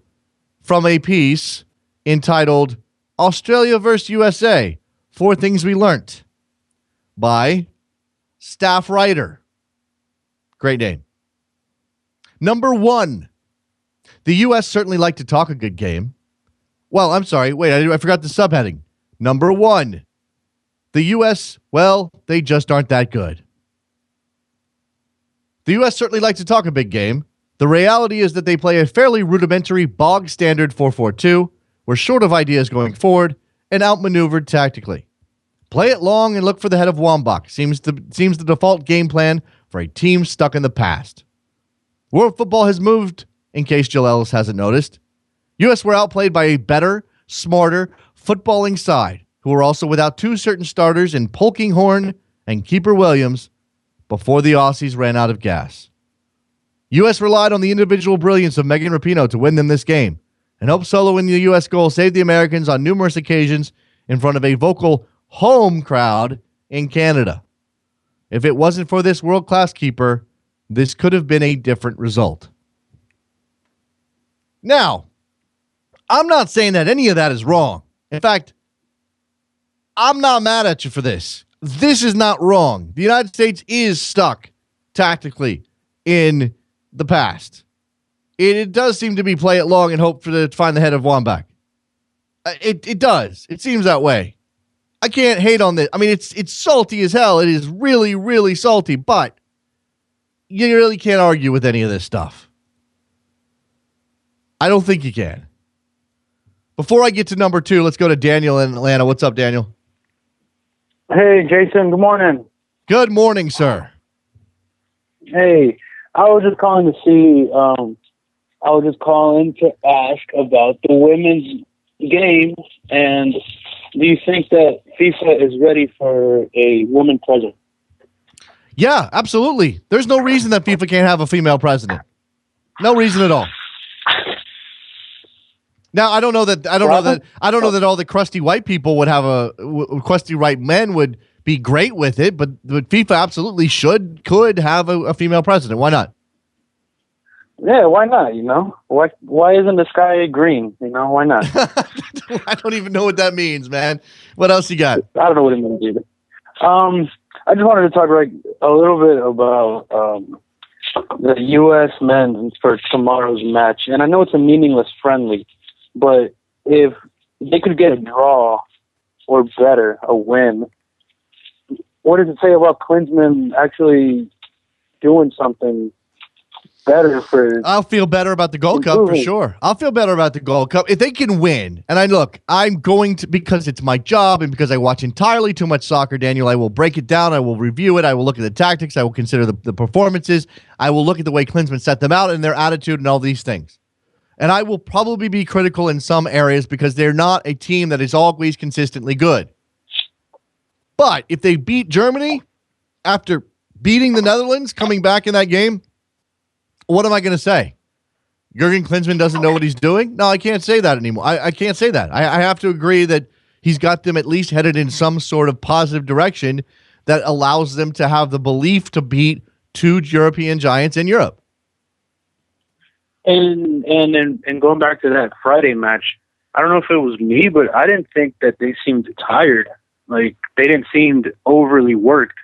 from a piece entitled Australia vs. USA, 4 Things We Learnt by staff writer. Great name. Number 1, the U.S. certainly like to talk a good game. Well, I'm sorry. Wait, I forgot the subheading. Number 1, the U.S., well, they just aren't that good. The U.S. certainly like to talk a big game. The reality is that they play a fairly rudimentary, bog-standard 4-4-2. We're short of ideas going forward and outmaneuvered tactically. Play it long and look for the head of Wambach. Seems the default game plan for a team stuck in the past. World football has moved, in case Jill Ellis hasn't noticed. U.S. were outplayed by a better, smarter, footballing side, who were also without 2 certain starters in Polkinghorne and Keeper Williams before the Aussies ran out of gas. U.S. relied on the individual brilliance of Megan Rapinoe to win them this game, and Hope Solo in the U.S. goal saved the Americans on numerous occasions in front of a vocal home crowd in Canada. If it wasn't for this world-class keeper, this could have been a different result. Now, I'm not saying that any of that is wrong. In fact, I'm not mad at you for this. This is not wrong. The United States is stuck tactically in the past. It does seem to be play it long and hope to find the head of Wambach. It does. It seems that way. I can't hate on this. I mean, it's salty as hell. It is really, really salty, but you really can't argue with any of this stuff. I don't think you can. Before I get to number 2, let's go to Daniel in Atlanta. What's up, Daniel? Hey, Jason. Good morning. Good morning, sir. Hey, I was just calling to see. I was just calling to ask about the women's game, and do you think that FIFA is ready for a woman president? Yeah, absolutely. There's no reason that FIFA can't have a female president. No reason at all. Now, I don't know that all the crusty white people would have crusty white men would be great with it, but FIFA absolutely could have a female president. Why not? Yeah, why not? You know, why isn't the sky green? You know, why not? I don't even know what that means, man. What else you got? I don't know what it means either. I just wanted to talk a little bit about the U.S. men for tomorrow's match, and I know it's a meaningless friendly. But if they could get a draw or better, a win, what does it say about Klinsmann actually doing something better for. I'll feel better about the Gold Cup for sure. I'll feel better about the Gold Cup if they can win. And I'm going to, because it's my job and because I watch entirely too much soccer, Daniel, I will break it down. I will review it. I will look at the tactics. I will consider the performances. I will look at the way Klinsmann set them out and their attitude and all these things. And I will probably be critical in some areas because they're not a team that is always consistently good. But if they beat Germany after beating the Netherlands, coming back in that game, what am I going to say? Jurgen Klinsmann doesn't know what he's doing? No, I can't say that anymore. I can't say that. I have to agree that he's got them at least headed in some sort of positive direction that allows them to have the belief to beat two European giants in Europe. And going back to that Friday match, I don't know if it was me, but I didn't think that they seemed tired. Like, they didn't seem overly worked.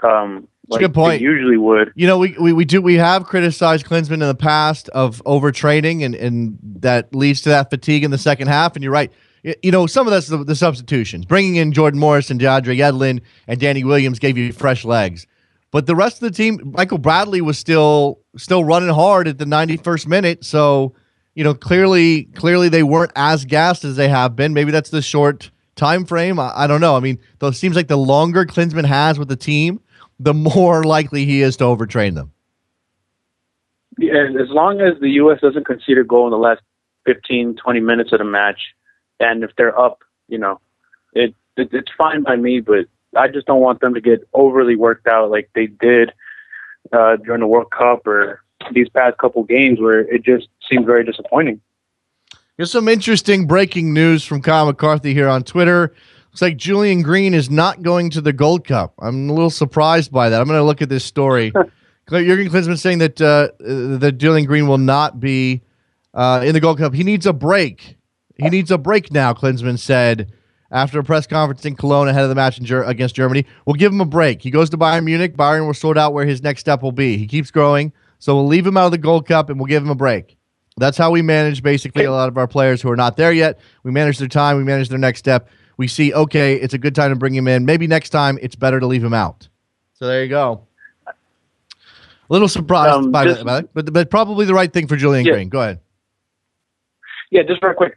Like good point. They usually would. You know, we have criticized Klinsmann in the past of overtraining, and that leads to that fatigue in the second half. And you're right. You know, some of that's the substitutions. Bringing in Jordan Morris and DeAndre Yedlin and Danny Williams gave you fresh legs. But the rest of the team, Michael Bradley was still running hard at the 91st minute. So, you know, clearly they weren't as gassed as they have been. Maybe that's the short time frame. I don't know. I mean, though it seems like the longer Klinsmann has with the team, the more likely he is to overtrain them. Yeah, as long as the U.S. doesn't concede a goal in the last 15, 20 minutes of the match, and if they're up, you know, it's fine by me, but I just don't want them to get overly worked out like they did during the World Cup or these past couple games where it just seemed very disappointing. Here's some interesting breaking news from Kyle McCarthy here on Twitter. Looks like Julian Green is not going to the Gold Cup. I'm a little surprised by that. I'm going to look at this story. Jurgen Klinsmann saying that Julian Green will not be in the Gold Cup. He needs a break. He needs a break now, Klinsmann said after a press conference in Cologne ahead of the match against Germany. We'll give him a break. He goes to Bayern Munich. Bayern will sort out where his next step will be. He keeps growing, so we'll leave him out of the Gold Cup and we'll give him a break. That's how we manage basically a lot of our players who are not there yet. We manage their time. We manage their next step. We see, okay, it's a good time to bring him in. Maybe next time it's better to leave him out. So there you go. A little surprised by that, but probably the right thing for Julian Green. Go ahead. Yeah, just real quick.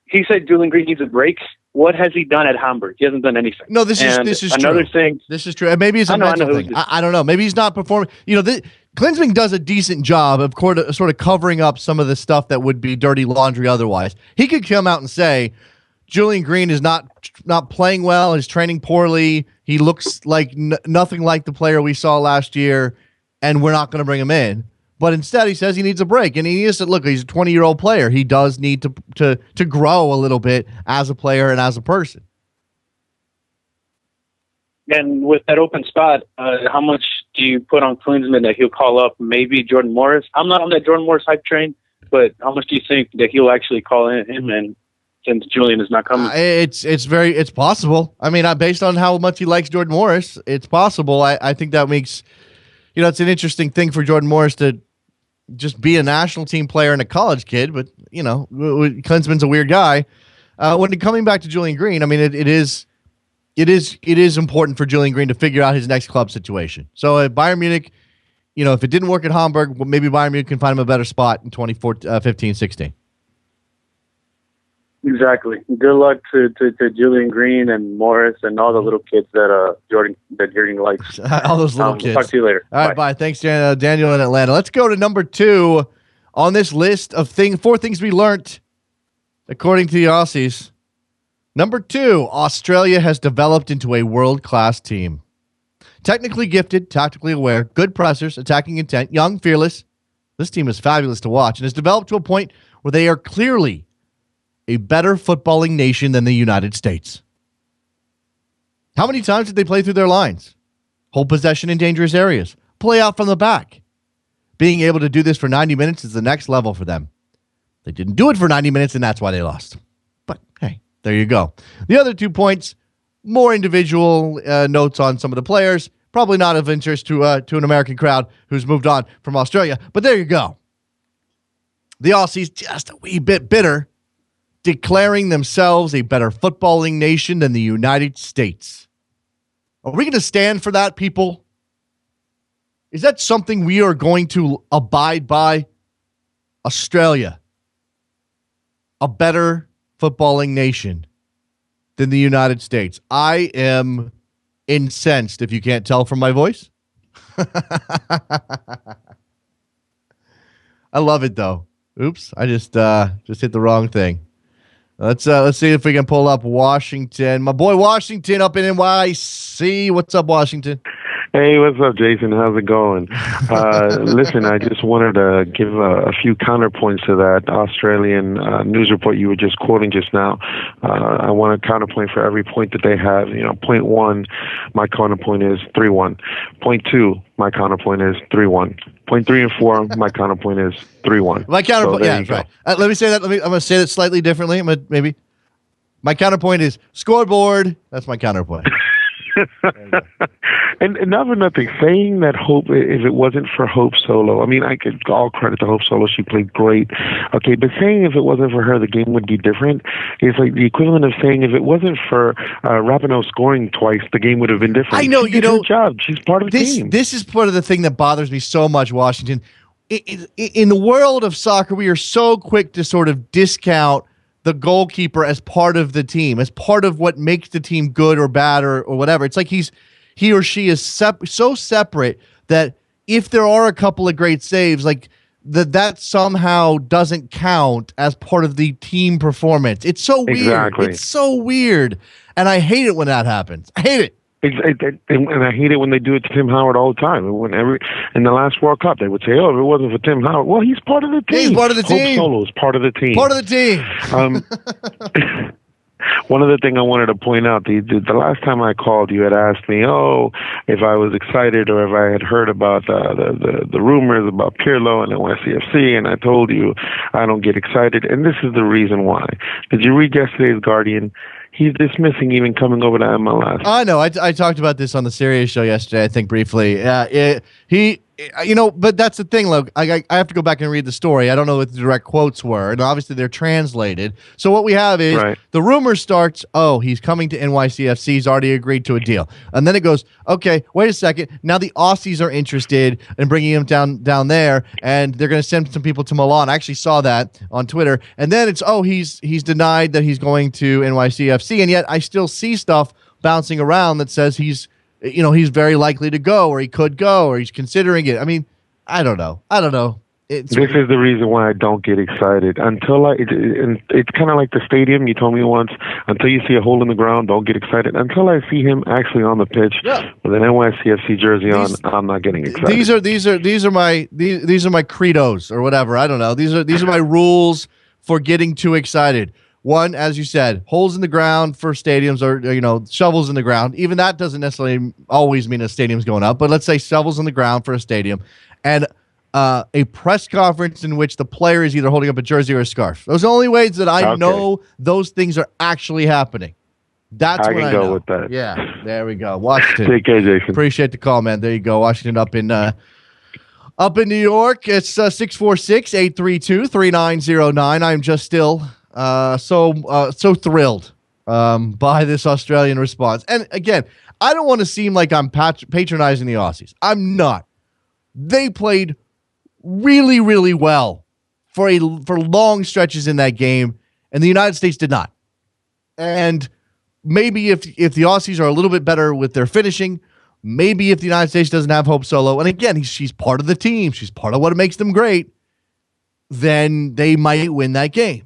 He said Julian Green needs a break. What has he done at Hamburg? He hasn't done anything. No, this is another true. thing. This is true. Maybe it's a mental thing. I don't know. Maybe he's not performing. You know, Klinsmann does a decent job of sort of covering up some of the stuff that would be dirty laundry otherwise. He could come out and say, Julian Green is not playing well, is training poorly. He looks like nothing like the player we saw last year, and we're not going to bring him in. But instead, he says he needs a break, and he needs to look. He's a 20-year-old player. He does need to grow a little bit as a player and as a person. And with that open spot, how much do you put on Klinsmann that he'll call up maybe Jordan Morris? I'm not on that Jordan Morris hype train, but how much do you think that he'll actually call in him and? Since Julian is not coming, it's possible. I mean, based on how much he likes Jordan Morris, it's possible. I think that makes, you know, it's an interesting thing for Jordan Morris to just be a national team player and a college kid. But you know, Klinsmann's a weird guy. When coming back to Julian Green, I mean, it is important for Julian Green to figure out his next club situation. So at Bayern Munich, you know, if it didn't work at Hamburg, well, maybe Bayern Munich can find him a better spot in 2015-16. Exactly. Good luck to Julian Green and Morris and all the little kids that Jordan likes. All those little kids. Talk to you later. All right, bye. Thanks, Daniel in Atlanta. Let's go to number 2 on this list of 4 things we learned, according to the Aussies. Number 2, Australia has developed into a world-class team. Technically gifted, tactically aware, good pressers, attacking intent, young, fearless. This team is fabulous to watch and has developed to a point where they are clearly a better footballing nation than the United States. How many times did they play through their lines? Hold possession in dangerous areas. Play out from the back. Being able to do this for 90 minutes is the next level for them. They didn't do it for 90 minutes, and that's why they lost. But, hey, there you go. The other 2 points, more individual notes on some of the players. Probably not of interest to an American crowd who's moved on from Australia. But there you go. The Aussies just a wee bit bitter, declaring themselves a better footballing nation than the United States. Are we going to stand for that, people? Is that something we are going to abide by? Australia, a better footballing nation than the United States. I am incensed, if you can't tell from my voice. I love it, though. Oops, I just hit the wrong thing. Let's see if we can pull up Washington. My boy Washington up in NYC. What's up, Washington? Hey, what's up, Jason? How's it going? Listen, I just wanted to give a few counterpoints to that Australian news report you were just quoting just now. I want a counterpoint for every point that they have. You know, point one, my counterpoint is 3-1. Point two, my counterpoint is 3-1. Point 3 and 4, my counterpoint is 3-1. My counterpoint, yeah, right. Let me say that. I'm going to say that slightly differently. Maybe my counterpoint is scoreboard. That's my counterpoint. And not for nothing, saying that Hope, if it wasn't for Hope Solo, I mean, I could all credit to Hope Solo. She played great. Okay, but saying if it wasn't for her, the game would be different is like the equivalent of saying if it wasn't for Rapinoe scoring twice, the game would have been different. I know, she did her job. She's part of the team. This is part of the thing that bothers me so much, Washington. In the world of soccer, we are so quick to sort of discount the goalkeeper as part of the team, as part of what makes the team good or bad or whatever. It's like he or she is so separate that if there are a couple of great saves, like that somehow doesn't count as part of the team performance. It's so weird. Exactly. It's so weird. And I hate it when that happens. I hate it. And I hate it when they do it to Tim Howard all the time. In the last World Cup, they would say, "Oh, if it wasn't for Tim Howard, well, he's part of the team. He's part of the team. Hope Solo is part of the team. Part of the team." One other thing I wanted to point out: the last time I called, you had asked me, "Oh, if I was excited or if I had heard about the rumors about Pirlo and NYCFC," and I told you I don't get excited, and this is the reason why. Did you read yesterday's Guardian? He's dismissing even coming over to MLS. I know. I talked about this on the Sirius show yesterday, I think, briefly. But that's the thing, look, I have to go back and read the story. I don't know what the direct quotes were, and obviously they're translated. So what we have is the rumor starts, he's coming to NYCFC. He's already agreed to a deal. And then it goes, okay, wait a second. Now the Aussies are interested in bringing him down there, and they're going to send some people to Milan. I actually saw that on Twitter. And then it's, he's denied that he's going to NYCFC, and yet I still see stuff bouncing around that says he's very likely to go, or he could go, or he's considering it. I mean, I don't know. This is the reason why I don't get excited. It's kind of like the stadium. You told me once, until you see a hole in the ground, don't get excited. Until I see him actually on the pitch with an NYCFC jersey on, I'm not getting excited. These are my credos or whatever. I don't know. These are my rules for getting too excited. One, as you said, holes in the ground for stadiums, or shovels in the ground. Even that doesn't necessarily always mean a stadium's going up, but let's say shovels in the ground for a stadium, and a press conference in which the player is either holding up a jersey or a scarf. Those are the only ways that I know those things are actually happening. That's I when can go with that. Yeah, there we go. Washington. Take care, Jason. Appreciate the call, man. There you go. Washington up in New York. It's 646-832-3909. I'm just still so thrilled by this Australian response. And again, I don't want to seem like I'm patronizing the Aussies. I'm not. They played really, really well for long stretches in that game, and the United States did not. And maybe if the Aussies are a little bit better with their finishing, maybe if the United States doesn't have Hope Solo, and again, she's part of the team, she's part of what makes them great, then they might win that game.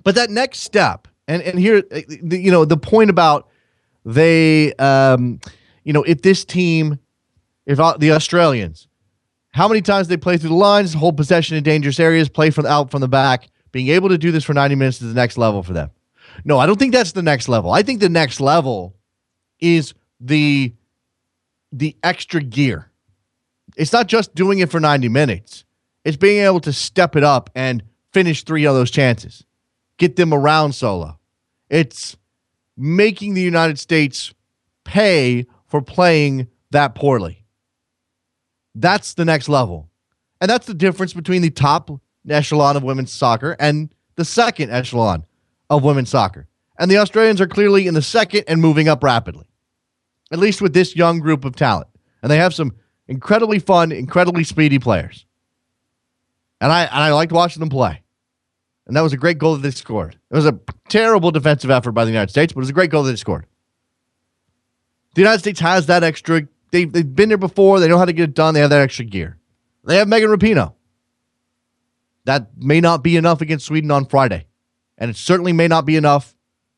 But that next step, and here, the point about if this team, if the Australians, how many times they play through the lines, hold possession in dangerous areas, play out from the back, being able to do this for 90 minutes is the next level for them. No, I don't think that's the next level. I think the next level is the extra gear. It's not just doing it for 90 minutes. It's being able to step it up and finish 3 of those chances. Get them around Solo. It's making the United States pay for playing that poorly. That's the next level. And that's the difference between the top echelon of women's soccer and the second echelon of women's soccer. And the Australians are clearly in the second and moving up rapidly, at least with this young group of talent. And they have some Incredibly fun, incredibly speedy players. And I liked watching them play. And that was a great goal that they scored. It was a terrible defensive effort by the United States, but it was a great goal that they scored. The United States has that extra. They've been there before. They know how to get it done. They have that extra gear. They have Megan Rapinoe. That may not be enough against Sweden on Friday. And it certainly may not be enough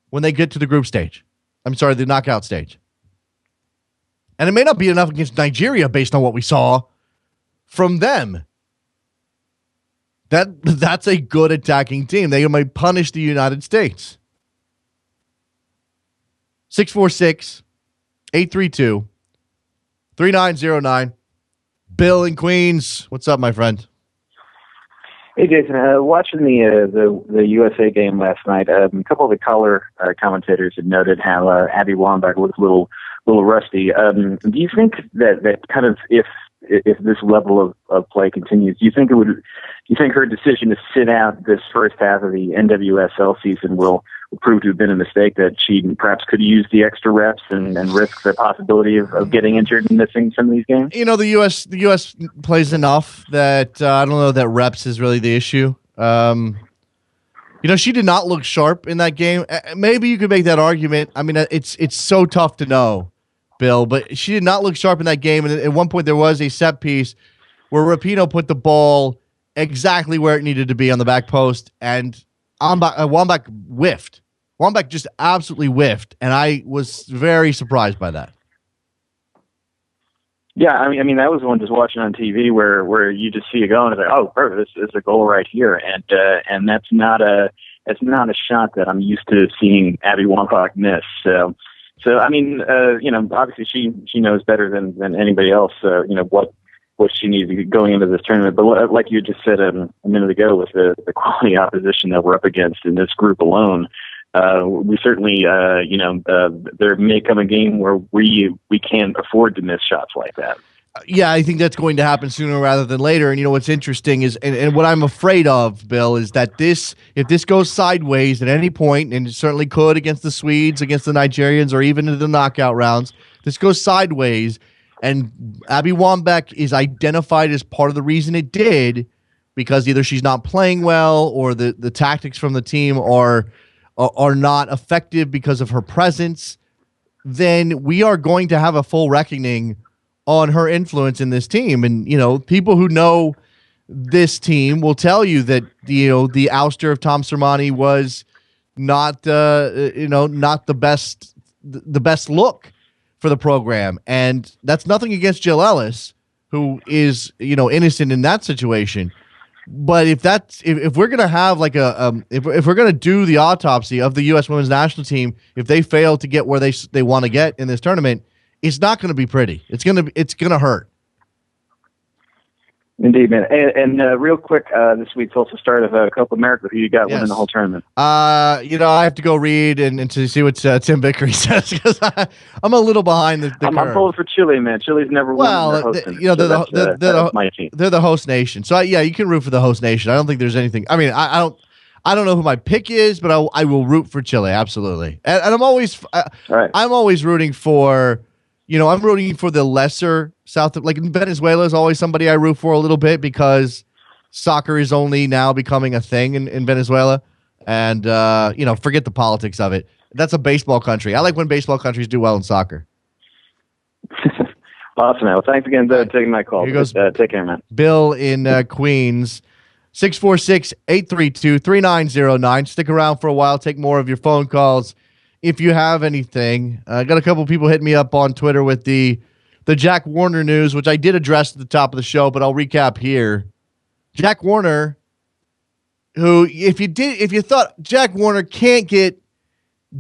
when they get to the group stage. I'm sorry, the knockout stage. And it may not be enough against Nigeria based on what we saw from them. That's a good attacking team. They might punish the United States. 646-832-3909. Bill in Queens. What's up, my friend? Hey, Jason. Watching the USA game last night, a couple of the color commentators had noted how Abby Wambach was a little rusty. Do you think that kind of if this level of play continues, do you think her decision to sit out this first half of the NWSL season will prove to have been a mistake, that she perhaps could use the extra reps and risk the possibility of getting injured and missing some of these games? You know, the U.S. plays enough that I don't know that reps is really the issue. You know, she did not look sharp in that game. Maybe you could make that argument. I mean, it's so tough to know, Bill, but she did not look sharp in that game. And at one point there was a set piece where Rapinoe put the ball exactly where it needed to be on the back post, and Wambach whiffed. Wambach just absolutely whiffed, and I was very surprised by that. Yeah, I mean that was one just watching on TV where you just see it going and it's like, oh, perfect, this is a goal right here, and that's not a shot that I'm used to seeing Abby Wambach miss. So I mean, you know, obviously she knows better than anybody else, you know, what she needs going into this tournament. But like you just said a minute ago, with the quality opposition that we're up against in this group alone, we certainly, you know, there may come a game where we can't afford to miss shots like that. Yeah, I think that's going to happen sooner rather than later. And you know what's interesting is, and what I'm afraid of, Bill, is that if this goes sideways at any point, and it certainly could against the Swedes, against the Nigerians, or even in the knockout rounds, this goes sideways, and Abby Wambach is identified as part of the reason it did, because either she's not playing well or the tactics from the team are not effective because of her presence, then we are going to have a full reckoning on her influence in this team. And, you know, people who know this team will tell you that, you know, the ouster of Tom Sermanni was not, not the best look for the program. And that's nothing against Jill Ellis, who is, you know, innocent in that situation. But if we're gonna have like if we're gonna do the autopsy of the U.S. Women's National Team, if they fail to get where they want to get in this tournament, it's not going to be pretty. It's gonna hurt. Indeed, man. And real quick, this week's also started a Copa America. Who you got winning the whole tournament? You know, I have to go read and to see what Tim Vickery says, because I'm a little behind the curve. I'm pulling for Chile, man. Chile's never won. You know, they're my team. They're the host nation. So yeah, you can root for the host nation. I don't think there's anything. I mean, I don't know who my pick is, but I will root for Chile, absolutely. And I'm always I'm always rooting for. You know, I'm rooting for the lesser South. Like Venezuela is always somebody I root for a little bit, because soccer is only now becoming a thing in Venezuela. And, you know, forget the politics of it. That's a baseball country. I like when baseball countries do well in soccer. Awesome, man. Well, thanks again for taking my call. Here goes take care, man. Bill in Queens, 646-832-3909. Stick around for a while. Take more of your phone calls if you have anything. I got a couple people hitting me up on Twitter with the Jack Warner news, which I did address at the top of the show, but I'll recap here. Jack Warner, who, if you thought Jack Warner can't get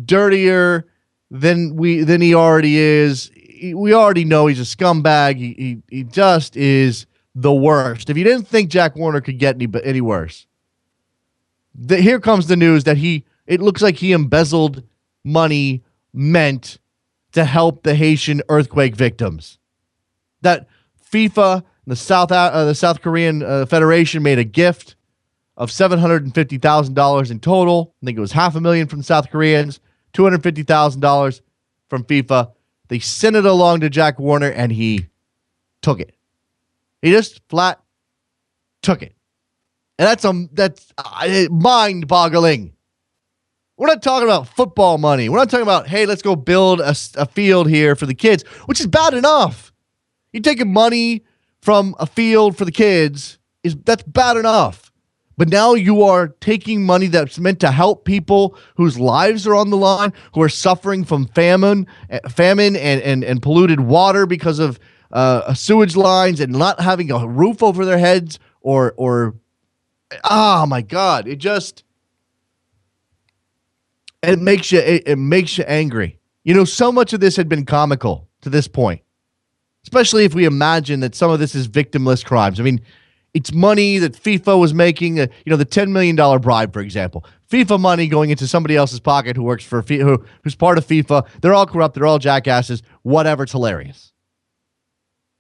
dirtier than he already is, we already know he's a scumbag. He just is the worst. If you didn't think Jack Warner could get any worse, here comes the news that it looks like he embezzled money meant to help the Haitian earthquake victims. That FIFA, the South Korean Federation, made a gift of $750,000 in total. I think it was $500,000 from the South Koreans, $250,000 from FIFA. They sent it along to Jack Warner, and he took it. He just flat took it. And that's mind-boggling. We're not talking about football money. We're not talking about, hey, let's go build a field here for the kids, which is bad enough. You taking money from a field for the kids, that's bad enough. But now you are taking money that's meant to help people whose lives are on the line, who are suffering from famine and polluted water because of sewage lines and not having a roof over their heads or oh my God, it makes you angry. You know, so much of this had been comical to this point, especially if we imagine that some of this is victimless crimes. I mean, it's money that FIFA was making, the $10 million bribe, for example. FIFA money going into somebody else's pocket who works for who's part of FIFA. They're all corrupt. They're all jackasses. Whatever. It's hilarious.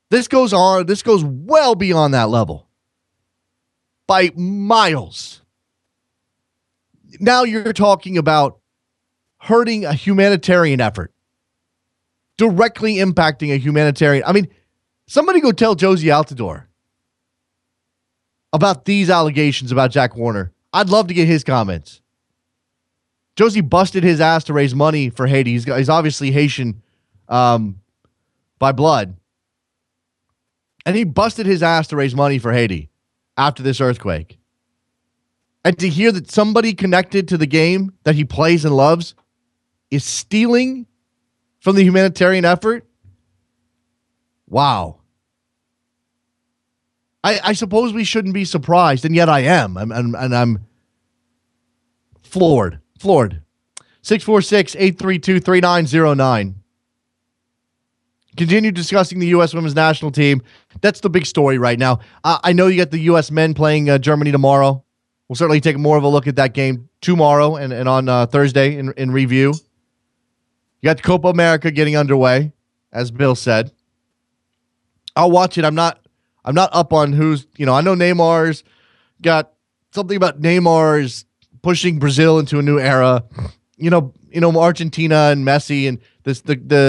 This goes on. This goes well beyond that level by miles. Now you're talking about hurting a humanitarian effort, directly impacting a humanitarian. I mean, somebody go tell Josie Altidore about these allegations about Jack Warner. I'd love to get his comments. Josie busted his ass to raise money for Haiti. He's obviously Haitian by blood. And he busted his ass to raise money for Haiti after this earthquake. And to hear that somebody connected to the game that he plays and loves is stealing from the humanitarian effort. Wow. I suppose we shouldn't be surprised, and yet I am. I'm floored. 646-832-3909. Continue discussing the U.S. women's national team. That's the big story right now. I know you got the U.S. men playing Germany tomorrow. We'll certainly take more of a look at that game tomorrow and on Thursday in review. You got the Copa America getting underway, as Bill said. I'll watch it. I'm not up on who's, I know Neymar's got something about Neymar's pushing Brazil into a new era. Argentina and Messi, and the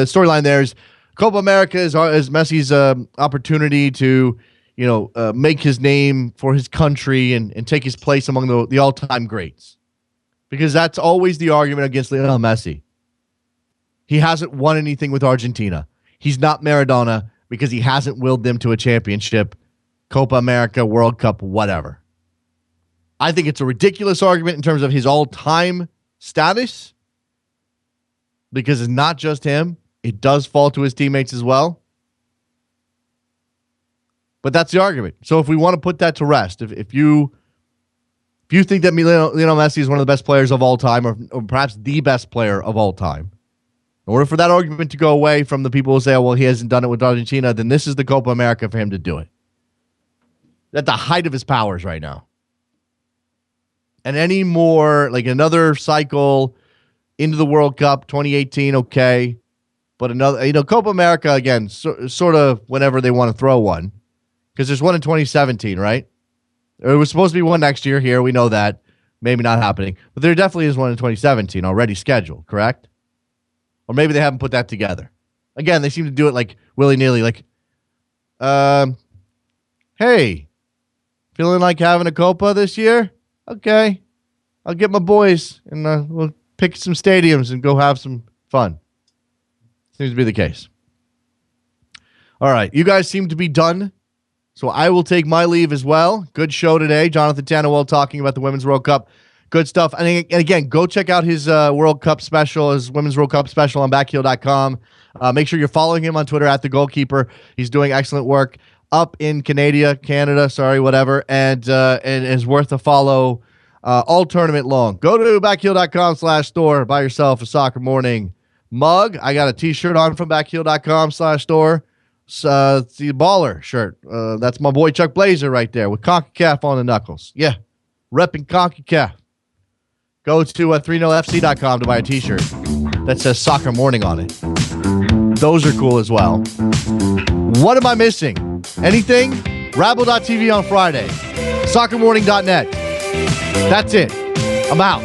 storyline there is Copa America is Messi's opportunity to, make his name for his country and take his place among the all-time greats. Because that's always the argument against Lionel Messi. He hasn't won anything with Argentina. He's not Maradona because he hasn't willed them to a championship, Copa America, World Cup, whatever. I think it's a ridiculous argument in terms of his all-time status because it's not just him. It does fall to his teammates as well. But that's the argument. So if we want to put that to rest, if you think that Lionel Messi is one of the best players of all time, or perhaps the best player of all time, in order for that argument to go away from the people who say, well, he hasn't done it with Argentina, then this is the Copa America for him to do it. At the height of his powers right now. And any more, like another cycle into the World Cup, 2018, okay. But another, Copa America, again, sort of whenever they want to throw one. Because there's one in 2017, right? It was supposed to be one next year here. We know that. Maybe not happening. But there definitely is one in 2017 already scheduled, correct? Or maybe they haven't put that together. Again, they seem to do it like willy-nilly. Like, hey, feeling like having a Copa this year? Okay. I'll get my boys and we'll pick some stadiums and go have some fun. Seems to be the case. All right. You guys seem to be done. So I will take my leave as well. Good show today. Jonathan Tannenwald talking about the Women's World Cup. Good stuff. And again, go check out his World Cup special, his Women's World Cup special on backheel.com. Make sure you're following him on Twitter at The Goalkeeper. He's doing excellent work up in Canada, whatever, and is worth a follow all tournament long. Go to backheel.com/store. Buy yourself a Soccer Morning mug. I got a t-shirt on from backheel.com/store. It's the baller shirt. That's my boy Chuck Blazer right there with CONCACAF on the knuckles. Yeah, repping CONCACAF. Go to 30fc.com to buy a t-shirt that says Soccer Morning on it. Those are cool as well. What am I missing? Anything? Rabble.tv on Friday. Soccermorning.net. That's it. I'm out.